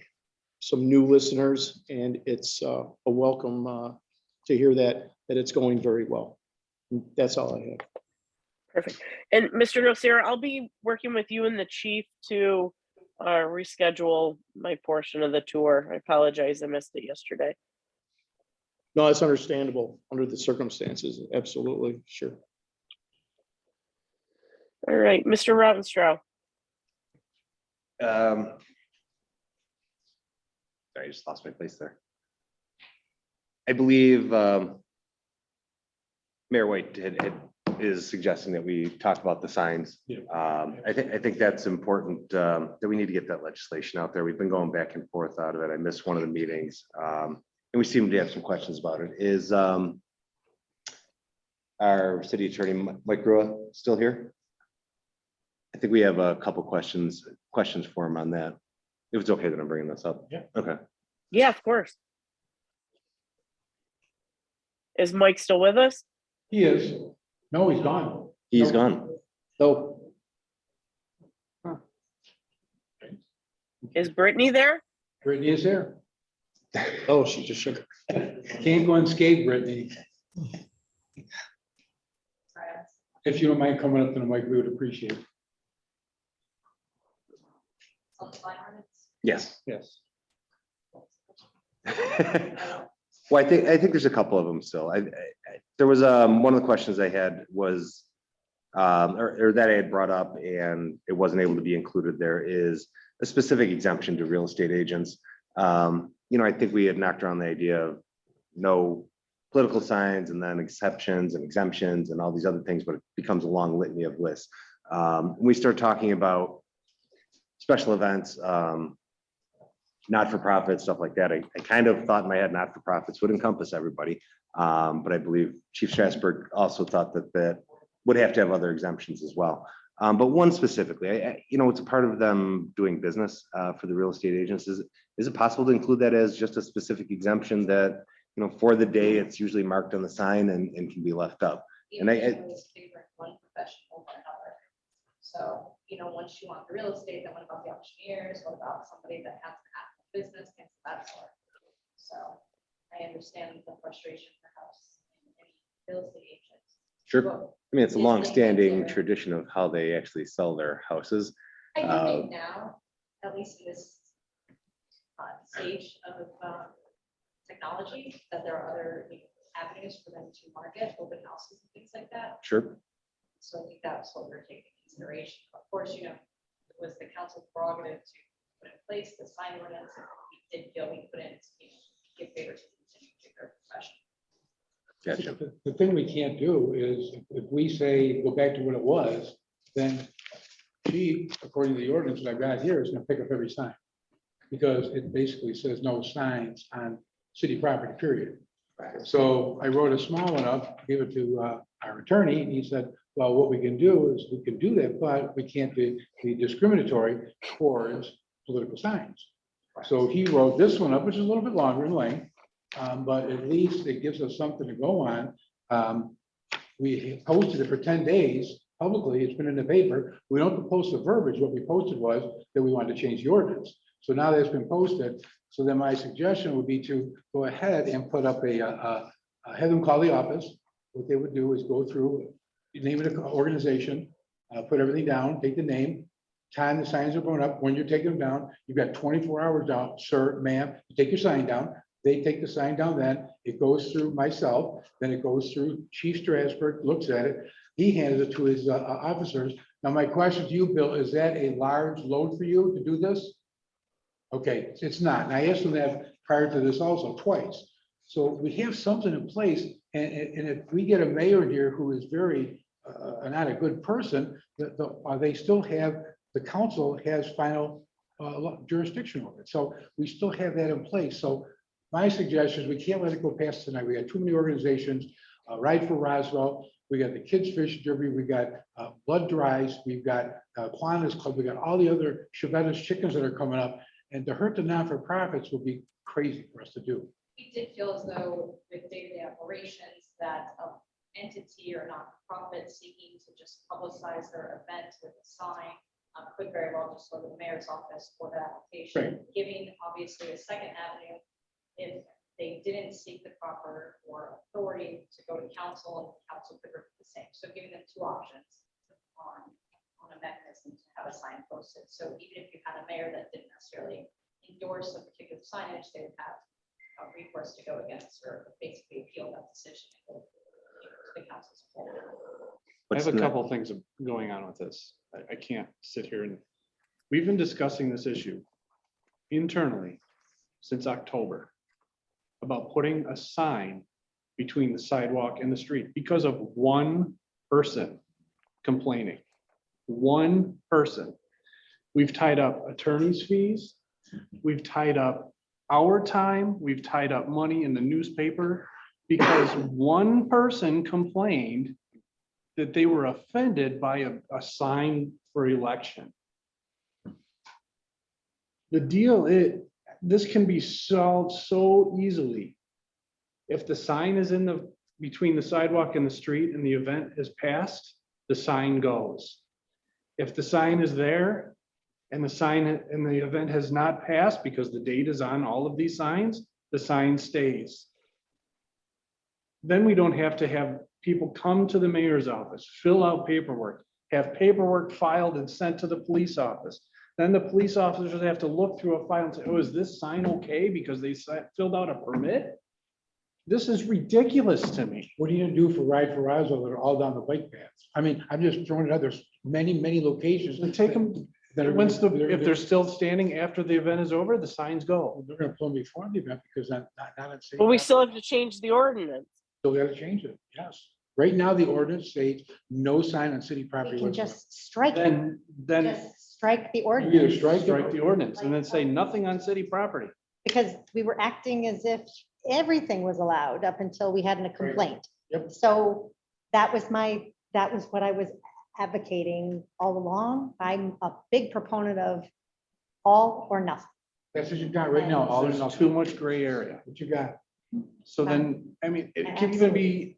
some new listeners, and it's a welcome to hear that it's going very well. And that's all I have. Perfect. And Mr. Nocera, I'll be working with you and the chief to reschedule my portion of the tour. I apologize, I missed it yesterday. No, it's understandable under the circumstances. Absolutely, sure. All right, Mr. Rautenstrau. Sorry, I just lost my place there. I believe Mayor White is suggesting that we talk about the signs. Yeah. I think that's important, that we need to get that legislation out there. We've been going back and forth out of it. I missed one of the meetings, and we seem to have some questions about it. Is our city attorney, Mike Rua, still here? I think we have a couple questions for him on that. If it's okay that I'm bringing this up. Yeah. Okay. Yeah, of course. Is Mike still with us? He is. No, he's gone. He's No. gone. So Is Brittany there? Brittany is there. oh, she just shook. Can't go unscathed, Brittany. If you don't mind coming up to the mic, we would appreciate it. Yes. Yes. Well, I think there's a couple of them still. There was one of the questions I had was or that I had brought up and it wasn't able to be included there is a specific exemption to real estate agents. I think we had knocked around the idea of no political signs and then exceptions and exemptions and all these other things, but it becomes a long litany of lists. When we start talking about special events, not-for-profit, stuff like that, I kind of thought in my head not-for-profits would encompass everybody. But I believe Chief Strasburg also thought that would have to have other exemptions as well. But one specifically, it's a part of them doing business for the real estate agents. Is it possible to include that as just a specific exemption that, for the day, it's usually marked on the sign and can be left up? And One professional or another. So, once you want the real estate, then what about the auctioneers? What about somebody that has an active business, things of that sort? So I understand the frustration perhaps in any real estate agents. Sure. But I mean, it's a if they long-standing consider- tradition of how they actually sell their houses. I do think now, at least in this stage of technology, that there are other avenues for them to market, open houses and things like that. Sure. So I think that's what we're taking into consideration. Of course, it was the council's prerogative to put in place the sign ordinance. And we did feel we put in, give favoritism to particular profession. Gotcha. The thing we can't do is if we say, go back to what it was, then she, according to the ordinance that I've got here, is gonna pick up every sign. Because it basically says no signs on city property, period. So I wrote a small one up, gave it to our attorney, and he said, well, what we can do is we can do that, but we can't be discriminatory towards political signs. So he wrote this one up, which is a little bit longer in length, but at least it gives us something to go on. We posted it for 10 days publicly. It's been in the paper. We don't have to post the verbiage. What we posted was that we wanted to change the ordinance. So now that it's been posted, so then my suggestion would be to go ahead and put up have them call the office. What they would do is go through, name of the organization, put everything down, take the name, time the signs are going up, when you're taking them down, you've got 24 hours down, sir, ma'am, you take your sign down. They take the sign down, then it goes through myself, then it goes through Chief Strasburg, looks at it. He hands it to his officers. Now, my question to you, Bill, is that a large load for you to do this? Okay, it's not. And I asked him that prior to this also twice. So we have something in place, and if we get a mayor here who is very not a good person, they still have, the council has final jurisdiction over it. So we still have that in place. So my suggestion is we can't let it go past tonight. We got too many organizations, Ride for Roswell, we got the Kids Fish Derby, we got Blood Dries, we've got Kiwanis Club, we got all the other Chevettas chickens that are coming up. And to hurt the non-for-profits would be crazy for us to do. We did feel as though with day-to-day operations that an entity or not-for-profit seeking to just publicize their event with a sign could very well just go to the mayor's office for that application, giving obviously a second avenue if they didn't seek the proper or authority to go to council, and council could repeat the same. So giving them two options on a mechanism to have a sign posted. So even if you had a mayor that didn't necessarily endorse a particular signage, they would have a recourse to go against or basically appeal that decision and go to the council's floor. I have a couple of things going on with this. I can't sit here and, we've been discussing this issue internally since October about putting a sign between the sidewalk and the street because of one person complaining. One person. We've tied up attorney's fees. We've tied up our time. We've tied up money in the newspaper because one person complained that they were offended by a sign for election. The deal is, this can be solved so easily. If the sign is between the sidewalk and the street and the event is passed, the sign goes. If the sign is there and the event has not passed because the date is on all of these signs, the sign stays. Then we don't have to have people come to the mayor's office, fill out paperwork, have paperwork filed and sent to the police office. Then the police officers have to look through a file and say, oh, is this sign okay? Because they filled out a permit. This is ridiculous to me. What are you gonna do for Ride for Roswell that are all down the bike paths? I mean, I'm just throwing it out. There's many locations. And take them, that are. once if they're still standing after the event is over, the signs go. They're gonna pull me before the event because not on city. But we property. still have to change the ordinance. Still gotta change it, yes. Right now, the ordinance states no sign on city We property can whatsoever. just strike it, Then just strike the You either ordinance, strike strike the ordinance and then say nothing on city property. because we were acting as if everything was allowed up until we had a complaint. Yep. So that was what I was advocating all along. I'm a big proponent of all or nothing. That's what you got right now, all or There's nothing. too much gray area. What you got? So then, I mean, it can even be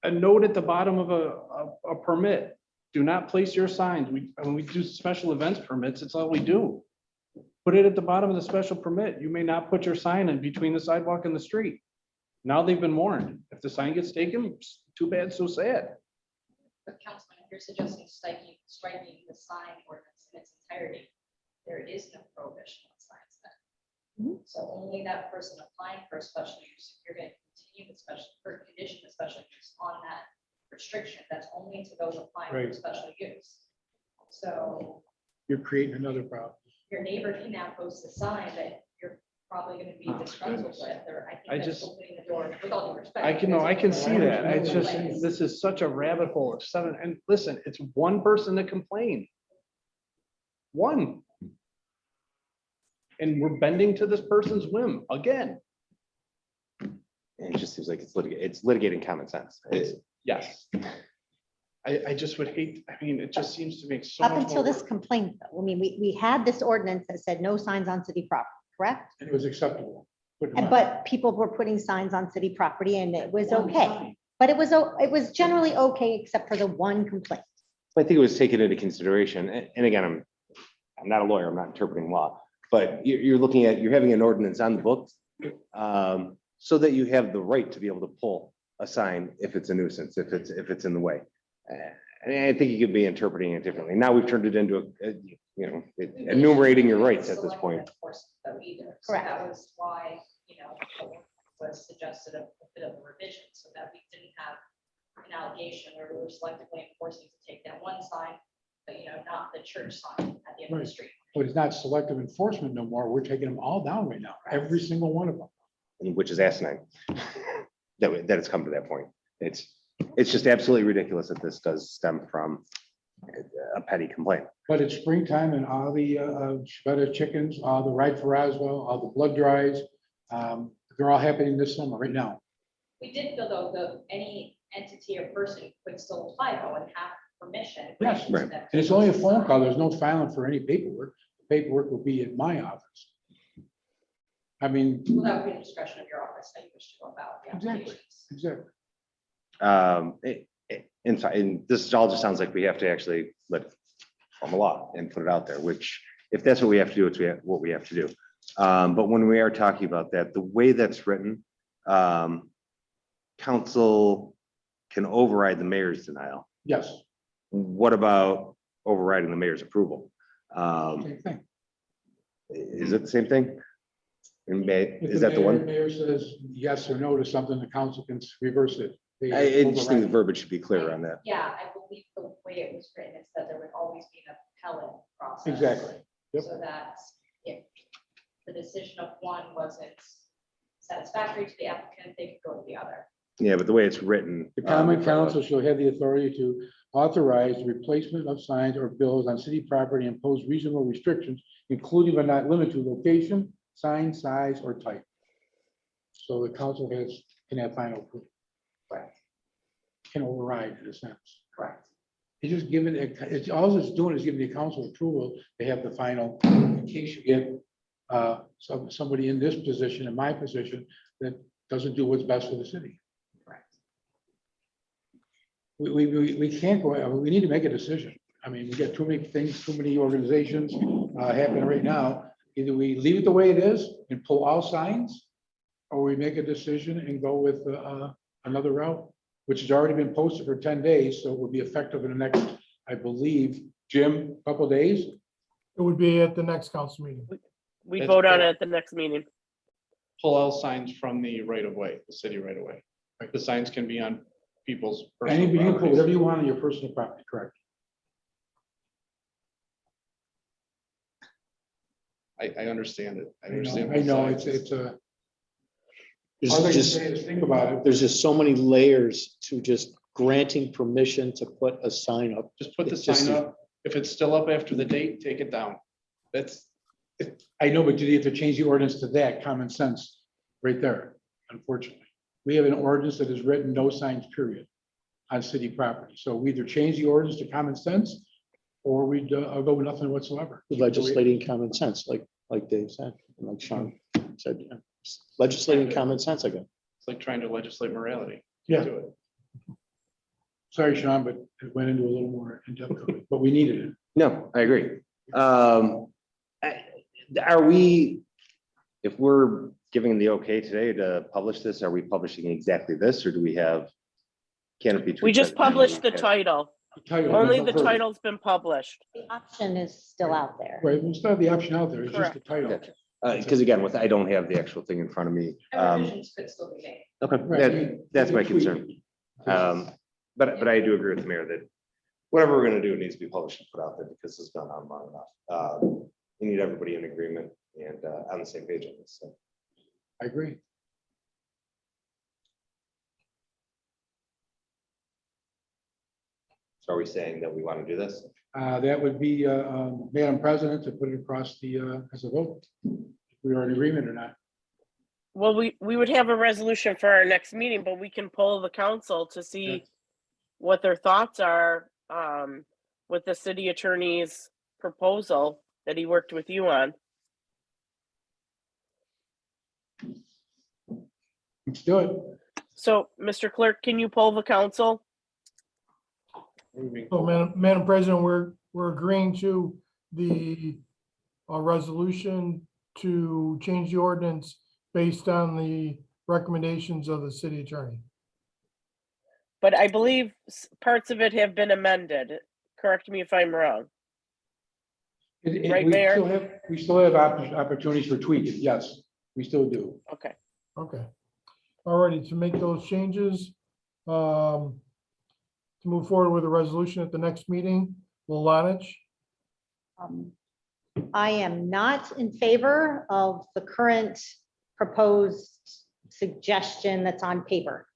a note at the bottom of a permit. Do not place your signs. When we do special events permits, it's all we do. Put it at the bottom of the special permit. You may not put your sign in between the sidewalk and the street. Now they've been warned. If the sign gets taken, too bad, so sad. But Councilman, if you're suggesting striking the sign ordinance in its entirety, there is no prohibition on signs then. So only that person applying for a special use, you're going to continue the special, or condition the special use on that restriction. That's only to those applying for Right. special use. So You're creating another problem. your neighbor can now post a sign that you're probably going to be Oh, disgruntled goodness. with, or I I think that's just- opening the door, with all due respect. I can see that. It's just, Place. this is such a rabbit hole of seven. And listen, it's one person that complained. One. And we're bending to this person's whim again. It just seems like it's litigating common sense. Yes. I just would hate, I mean, it just seems to make so Up much until more this work. complaint, though, I mean, we had this ordinance that said no signs on city property, correct? And it was acceptable. Put them And on. but people were putting signs on city property and it was One okay. sign. But it was generally okay, except for the one complaint. I think it was taken into consideration, and again, I'm not a lawyer, I'm not interpreting law, but you're looking at, you're having an ordinance on the books, so that you have the right to be able to pull a sign if it's a nuisance, if it's in the way. And I think you could be interpreting it differently. Now we've turned it into enumerating your rights at this point. Though either. So Correct. that was why, was suggested a bit of a revision so that we didn't have an allegation where we were selectively enforcing to take down one sign, but not the church sign at the end of the Right. street. But it's not selective enforcement no more. We're taking them all down right now, every single one of them. Which is asinine, that it's come to that point. It's just absolutely ridiculous that this does stem from a petty complaint. But it's springtime and all the shredded chickens, all the Ride for Roswell, all the blood drives, they're all happening this summer right now. We did feel though, any entity or person could still apply though and have permission. Yes, right. And it's only a phone call. There's no filing for any paperwork. The paperwork will be at my office. I mean, Well, that would be the discretion of your office that you wish to go about the Exactly. applications. exactly. And this all just sounds like we have to actually let form a law and put it out there, which if that's what we have to do, it's what we have to do. But when we are talking about that, the way that's written, council can override the mayor's denial. Yes, What about overriding the mayor's approval? same thing. Is it the same thing? If Is that the one? Mayor says yes or no to something, the council can reverse it. They I just think the override it. verbiage should be clearer on that. Yeah, I believe the way it was written is that there would always be an appellate process. Exactly. Yep. So that if the decision of one wasn't satisfactory to the applicant, they could go to the other. Yeah, but the way it's written. The common council shall have the authority to authorize the replacement of signs or bills on city property and impose reasonable restrictions, including but not limited to location, sign size, or type. So the council can have final approval. Correct. Can override in a sense. Correct. It's just giving, all it's doing is giving the council approval to have the final, in case you get somebody in this position, in my position, that doesn't do what's best for the city. Correct. We can't go, we need to make a decision. I mean, we got too many things, too many organizations happening right now. Either we leave it the way it is and pull all signs, or we make a decision and go with another route, which has already been posted for 10 days, so it will be effective in the next, I believe, Jim, couple days. It would be at the next council meeting. We That's vote on cool. it at the next meeting. pull out signs from the right of way, the city right of way. Like the signs can be on people's. personal Anybody can put properties. whatever you want on your personal property, correct? I understand it. I I understand. know, both it's, sides. it's a. There's All I can just, say is think about it. there's just so many layers to just granting permission to put a sign up. Just put the It's just- sign up. If it's still up after the date, take it down. That's, I know, but you have to change the ordinance to that, common sense, right there, unfortunately. We have an ordinance that is written, no signs, period, on city property. So we either change the ordinance to common sense, or we'd, I'll go with nothing whatsoever. Legislating common sense, like Dave said, and like Sean said, yeah. Legislating common sense again. it's like trying to legislate morality. Yeah. Do it. Sorry, Sean, but it went into a little more in depth, but we needed it. No, I agree. Are we, if we're giving the okay today to publish this, are we publishing exactly this, or do we have? Can it be? We just published the title. Only the title. title's been published. The option is still out there. Right, we still have the option out there, it's just the title. Because again, I don't have the actual thing in front of me. Revisions could still be made. Okay, that's my concern. But I do agree with the mayor that whatever we're gonna do, it needs to be published and put out there because it's gone on long enough. We need everybody in agreement and on the same page on this. So. I agree. So are we saying that we want to do this? That would be, Madam President, to put it across the, as a vote. If we are in agreement or not. Well, we would have a resolution for our next meeting, but we can poll the council to see what their thoughts are with the city attorney's proposal that he worked with you on. Let's do it. So, Mr. Clerk, can you poll the council? So Madam President, we're agreeing to the resolution to change the ordinance based on the recommendations of the city attorney. But I believe parts of it have been amended. Correct me if I'm wrong. Right, Mayor? We still have opportunities for tweaking, yes, we still do. Okay. Okay. Alrighty, to make those changes, to move forward with a resolution at the next meeting, Lalonich, I am not in favor of the current proposed suggestion that's on paper.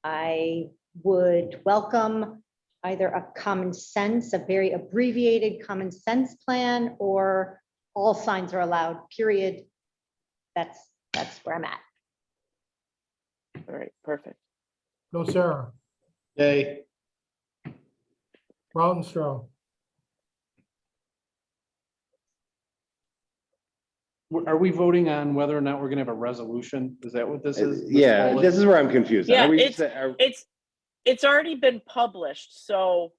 I would welcome either a common sense, a very abbreviated common sense plan, or all signs are allowed, period. That's where I'm at. All right, perfect. no Sarah, Yay. Rautenstrau, Are we voting on whether or not we're gonna have a resolution? Is that what this is? Yeah, this is where I'm confused. Yeah, Are we it's already been published, so.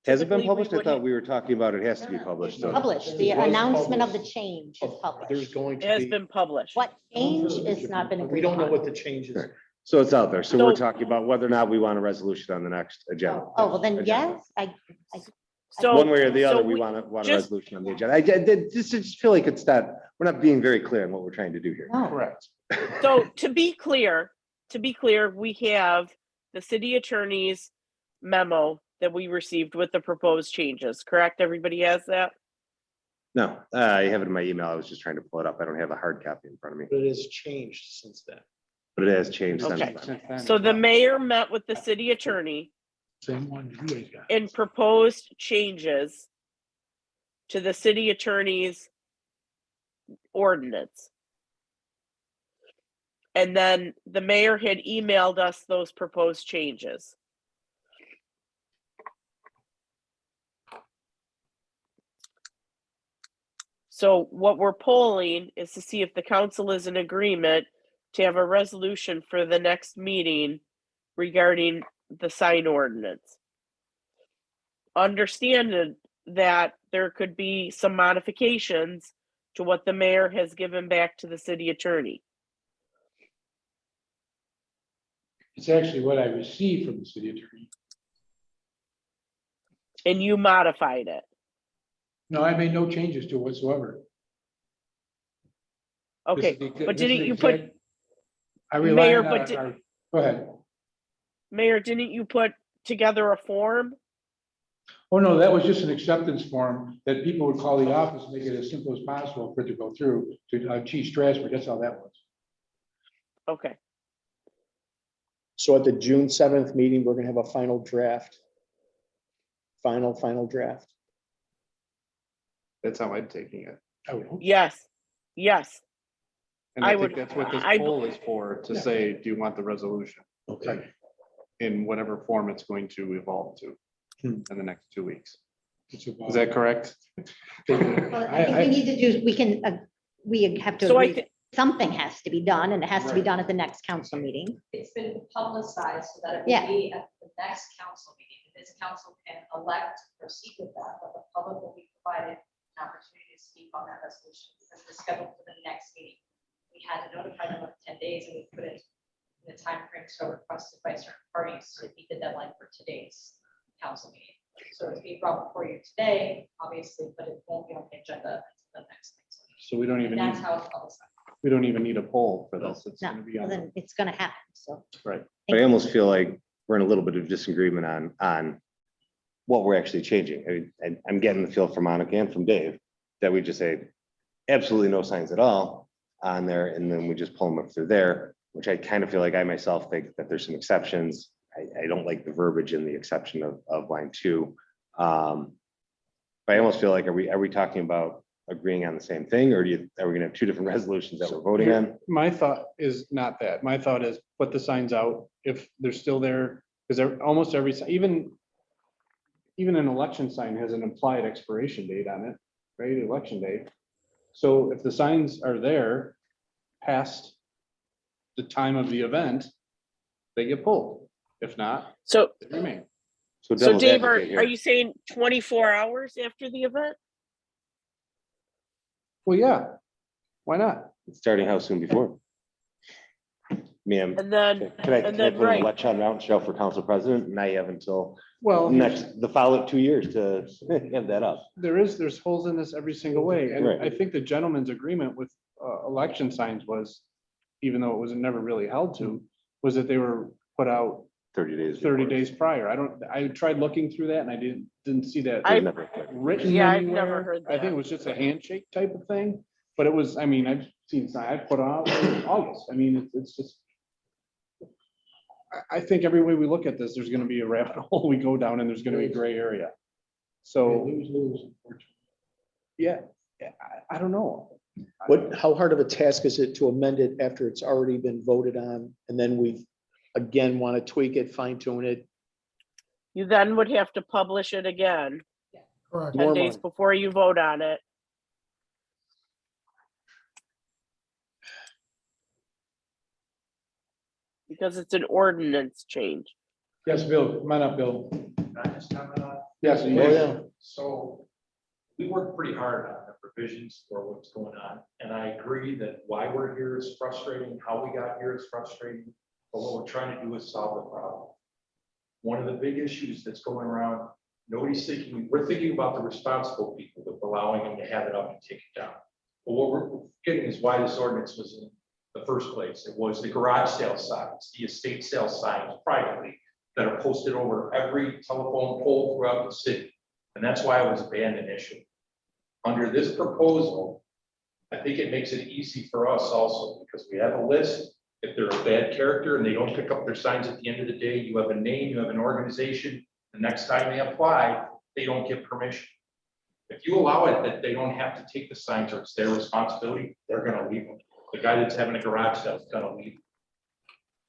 has it been typically we published? I wouldn't- thought we were talking about it has to be published. so- Published, the It was announcement of the published. change is published. There's going It to has be, been published. What change is not been we agreed don't know upon. what the change is. So it's out there. So we're So- talking about whether or not we want a resolution on the next agenda. Oh, well then, agenda. yes, So. One way or the so other, we want a just- resolution on the agenda. I just feel like it's not, we're not being very clear on what we're trying to do here. no, Correct. So to be clear, we have the city attorney's memo that we received with the proposed changes, correct? Everybody has that? No, I have it in my email. I was just trying to pull it up. I don't have a hard copy in front of me, But it has changed since then. but it has changed since Okay. then. So the mayor met with the city attorney Same one you guys got. and proposed changes to the city attorney's ordinance. And then the mayor had emailed us those proposed changes. So what we're polling is to see if the council is in agreement to have a resolution for the next meeting regarding the sign ordinance. Understand that there could be some modifications to what the mayor has given back to the city attorney. It's actually what I received from the city attorney. And you modified it. No, I made no changes to it whatsoever. Okay, but didn't you put, I rely Mayor, on but go ahead. Mayor, didn't you put together a form? Oh, no, that was just an acceptance form that people would call the office, make it as simple as possible for it to go through to Chief Strasburg. That's all that was. Okay, So at the June 7th meeting, we're gonna have a final draft. Final draft. That's how I'm taking it. I would hope. yes, yes. And I I think would- that's what this I- poll is for, to say, do you want the resolution Okay. in whatever form it's going to evolve to in the next 2 weeks? It's about- Is that correct? Well, I think we need to do, we have to So I agree, that something has to be done, and it has to be Right. done at the next council meeting. It's been publicized so that it Yeah. will be at the next council meeting. This council can elect to proceed with that, but the public will be provided an opportunity to speak on that resolution because it's scheduled for the next meeting. We had to notify them of 10 days and we put it in the timeframe so requested by certain parties to meet the deadline for today's council meeting. So it's being brought before you today, obviously, but it won't be on the agenda until the next council meeting. So we don't even And that's need, how it's publicized. we don't even need a poll for this. It's No, gonna be well, on. then it's gonna happen, so. Right. But I almost feel like we're in a little bit of disagreement on what we're actually changing. I mean, I'm getting the feel from Monica and from Dave that we just say absolutely no signs at all on there, and then we just pull them up through there, which I kind of feel like I myself think that there's some exceptions. I don't like the verbiage in the exception of line 2. But I almost feel like, are we talking about agreeing on the same thing, or are we gonna have 2 different resolutions that we're voting on? My thought is not that. My thought is put the signs out if they're still there, because almost every, even an election sign has an implied expiration date on it, right? Election day. So if the signs are there past the time of the event, they get pulled. If not, So, they remain. so devil's Dave, advocate here. are you saying 24 hours after the event? Well, yeah, why not? Starting how soon before? Ma'am, And then, can I and then, put an right, election out and show for council president, and now you have until Well, the following 2 years to have that up. there's holes in this every single way. And Right. I think the gentleman's agreement with election signs was, even though it was never really held to, was that they were put out 30 days. 30 before. days prior. I tried looking through that and I didn't see that I- Never- written Yeah, I've never anywhere. heard I think that. it was just a handshake type of thing, but it was, I mean, I've seen, I put out in August. I mean, it's just. I think every way we look at this, there's gonna be a rabbit hole we go down and there's gonna be a gray area. So, Lose. yeah, I don't know. How hard of a task is it to amend it after it's already been voted on? And then we again want to tweak it, fine tune it? you then would have to publish it again Correct. 10 More days money. before you vote on it. Because it's an ordinance change. Yes, Bill, come on up, Bill. Can I just comment on? Yes. Oh, yeah. So we worked pretty hard on the provisions for what's going on. And I agree that why we're here is frustrating, how we got here is frustrating, but what we're trying to do is solve the problem. One of the big issues that's going around, nobody's thinking, we're thinking about the responsible people with allowing them to have it up and take it down. But what we're getting is why this ordinance was in the first place. It was the garage sale signs, the estate sale signs privately that are posted over every telephone pole throughout the city. And that's why it was banned initially. Under this proposal, I think it makes it easy for us also because we have a list. If they're a bad character and they don't pick up their signs at the end of the day, you have a name, you have an organization. The next time they apply, they don't get permission. If you allow it that they don't have to take the signs or it's their responsibility, they're gonna leave them. The guy that's having a garage sale is gonna leave.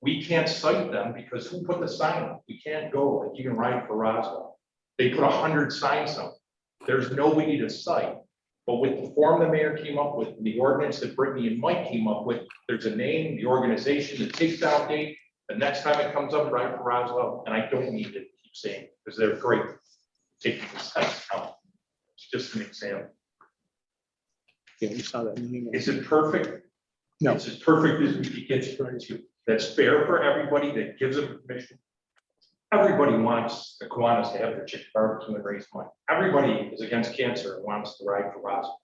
We can't cite them because who put the sign up? We can't go, like you can ride for Roswell. They put 100 signs up. There's nobody to cite. But with the form the mayor came up with, the ordinance that Brittany and Mike came up with, there's a name, the organization, the takedown date. The next time it comes up, ride for Roswell, and I don't need to keep saying, because they're great. Taking the signs out. It's just an example. Yeah, we saw that. in the email. Is it perfect? No. It's as perfect as we could get to. That's fair for everybody, that gives them permission. Everybody wants the Kiwanis to have their chicken barbecue and raise money. Everybody is against cancer and wants to ride for Roswell.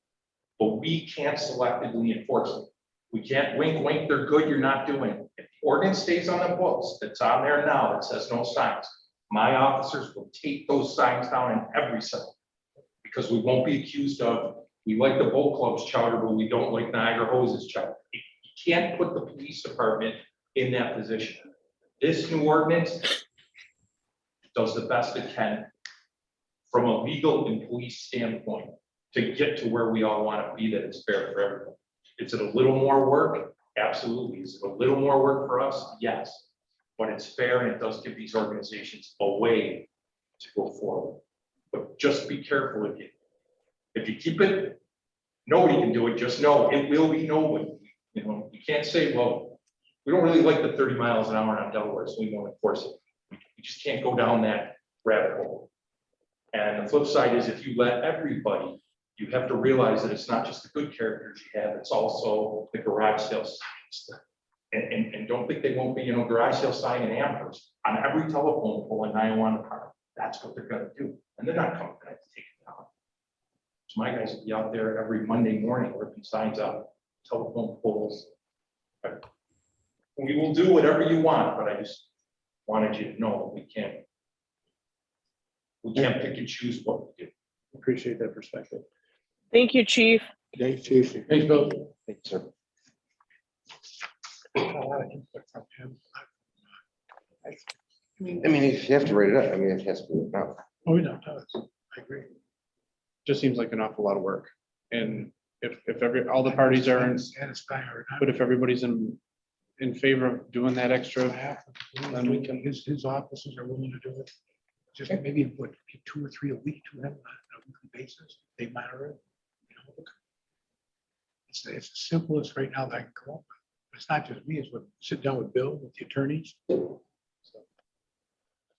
But we can't selectively enforce it. We can't wink, wink, they're good, you're not doing it. If the ordinance stays on the books, that's on there now, that says no signs, my officers will take those signs down in every site. Because we won't be accused of, we like the boat club's charter, but we don't like Niagara Hose's charter. You can't put the police department in that position. This new ordinance does the best it can from a legal and police standpoint to get to where we all want to be, that it's fair for everyone. Is it a little more work? Absolutely. Is it a little more work for us? Yes. But it's fair and it does give these organizations a way to go forward. But just be careful if you keep it, nobody can do it. Just know it will be nobody. You know, you can't say, well, we don't really like the 30 miles an hour on Delaware, so we won't enforce it. You just can't go down that rabbit hole. And the flip side is if you let everybody, you have to realize that it's not just the good characters you have, it's also the garage sale signs. And don't think they won't be, you know, garage sale sign in Amherst on every telephone pole in 911 Park. That's what they're gonna do. And they're not coming back to take it down. So my guys will be out there every Monday morning ripping signs up, telephone poles. We will do whatever you want, but I just wanted you to know we can't pick and choose what we do. Appreciate that perspective. Thank you, Chief. Thanks, Chief. Thanks, Bill. Thank you, sir. I mean, if you have to write it up, I mean, it has to be written out. Oh, no, I agree. Just seems like an awful lot of work. And if all the parties are in, Satisfying or not. but if everybody's in favor of doing that extra, Then we can, his offices are willing to do it. Just maybe what, 2 or 3 a week to him on a weekly basis, they matter it. You know, it's the simplest right now that I can come up with. But it's not just me, it's what, sit down with Bill, with the attorneys. So,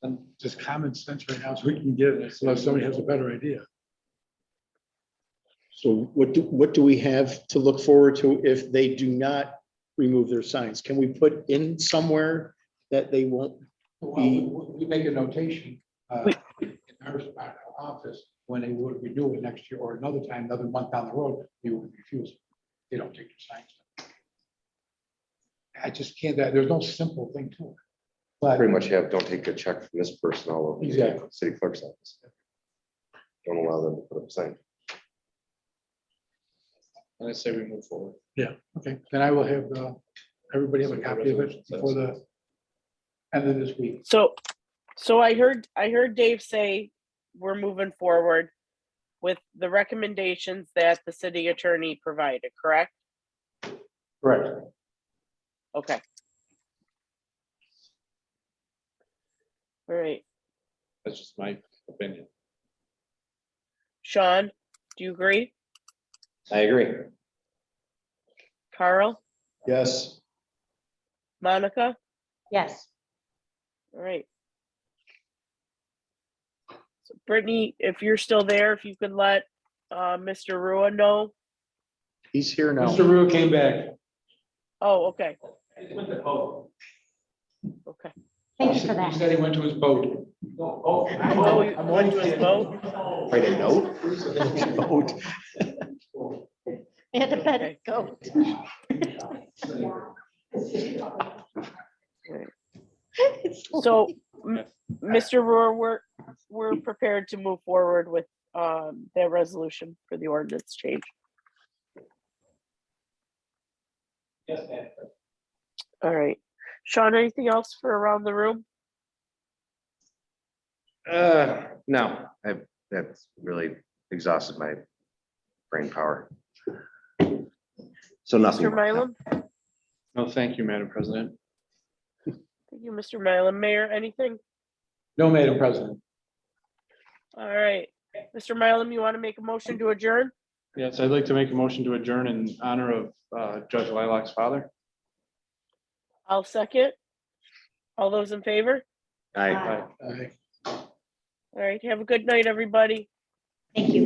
and just common sense right now, so we can get it, unless somebody has a better idea. So what do we have to look forward to if they do not remove their signs? Can we put in somewhere that they won't? Well, we make a notation in our office when they would renew it next year or another time, another month down the road, they would refuse. They don't take the signs. I just can't, there's no simple thing to it. But Pretty much have, don't take a check from this person all over the Exactly. city clerk's office. Don't allow them to put up a sign. and I say we move forward. yeah, okay, then I will have everybody have a copy of it before the end of this week. So I heard Dave say we're moving forward with the recommendations that the city attorney provided, correct? Correct. Okay. All right, That's just my opinion. Sean, do you agree? I agree. Carl, Yes. Monica? Yes. All right. So Brittany, if you're still there, if you could let Mr. Rua know. He's here now. Mr. Rue came back. Oh, okay, Oh, okay. Thank you for that. He said he went to his boat. Oh, you went to his boat? Write a note. Vote. We had to pet a goat. So, Mr. Rohr, we're prepared to move forward with that resolution for the ordinance change. Yes, ma'am. All right. Sean, anything else for around the room? No, that's really exhausted my brain power. So nothing. Mr. Milam? No, thank you, Madam President. Thank you, Mr. Milam. Mayor, anything? No, Madam President. All right. Mr. Milam, you want to make a motion to adjourn? Yes, I'd like to make a motion to adjourn in honor of Judge Lilac's father. I'll second. All those in favor? Aye. All right. Have a good night, everybody. Thank you.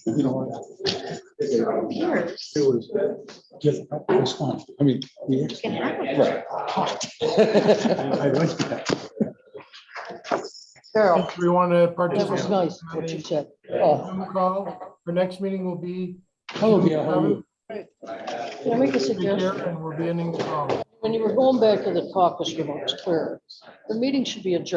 You know what? It was just this one. I mean, we actually. Can I like that. If we want to That was participate. nice, what you said. Oh, Zoom call. Our next meeting will be Hello, Gail, how are you? Can I make a Take suggestion? care, and we're beginning, When you were going back to the caucus room, it was clear. The meeting should be adjourned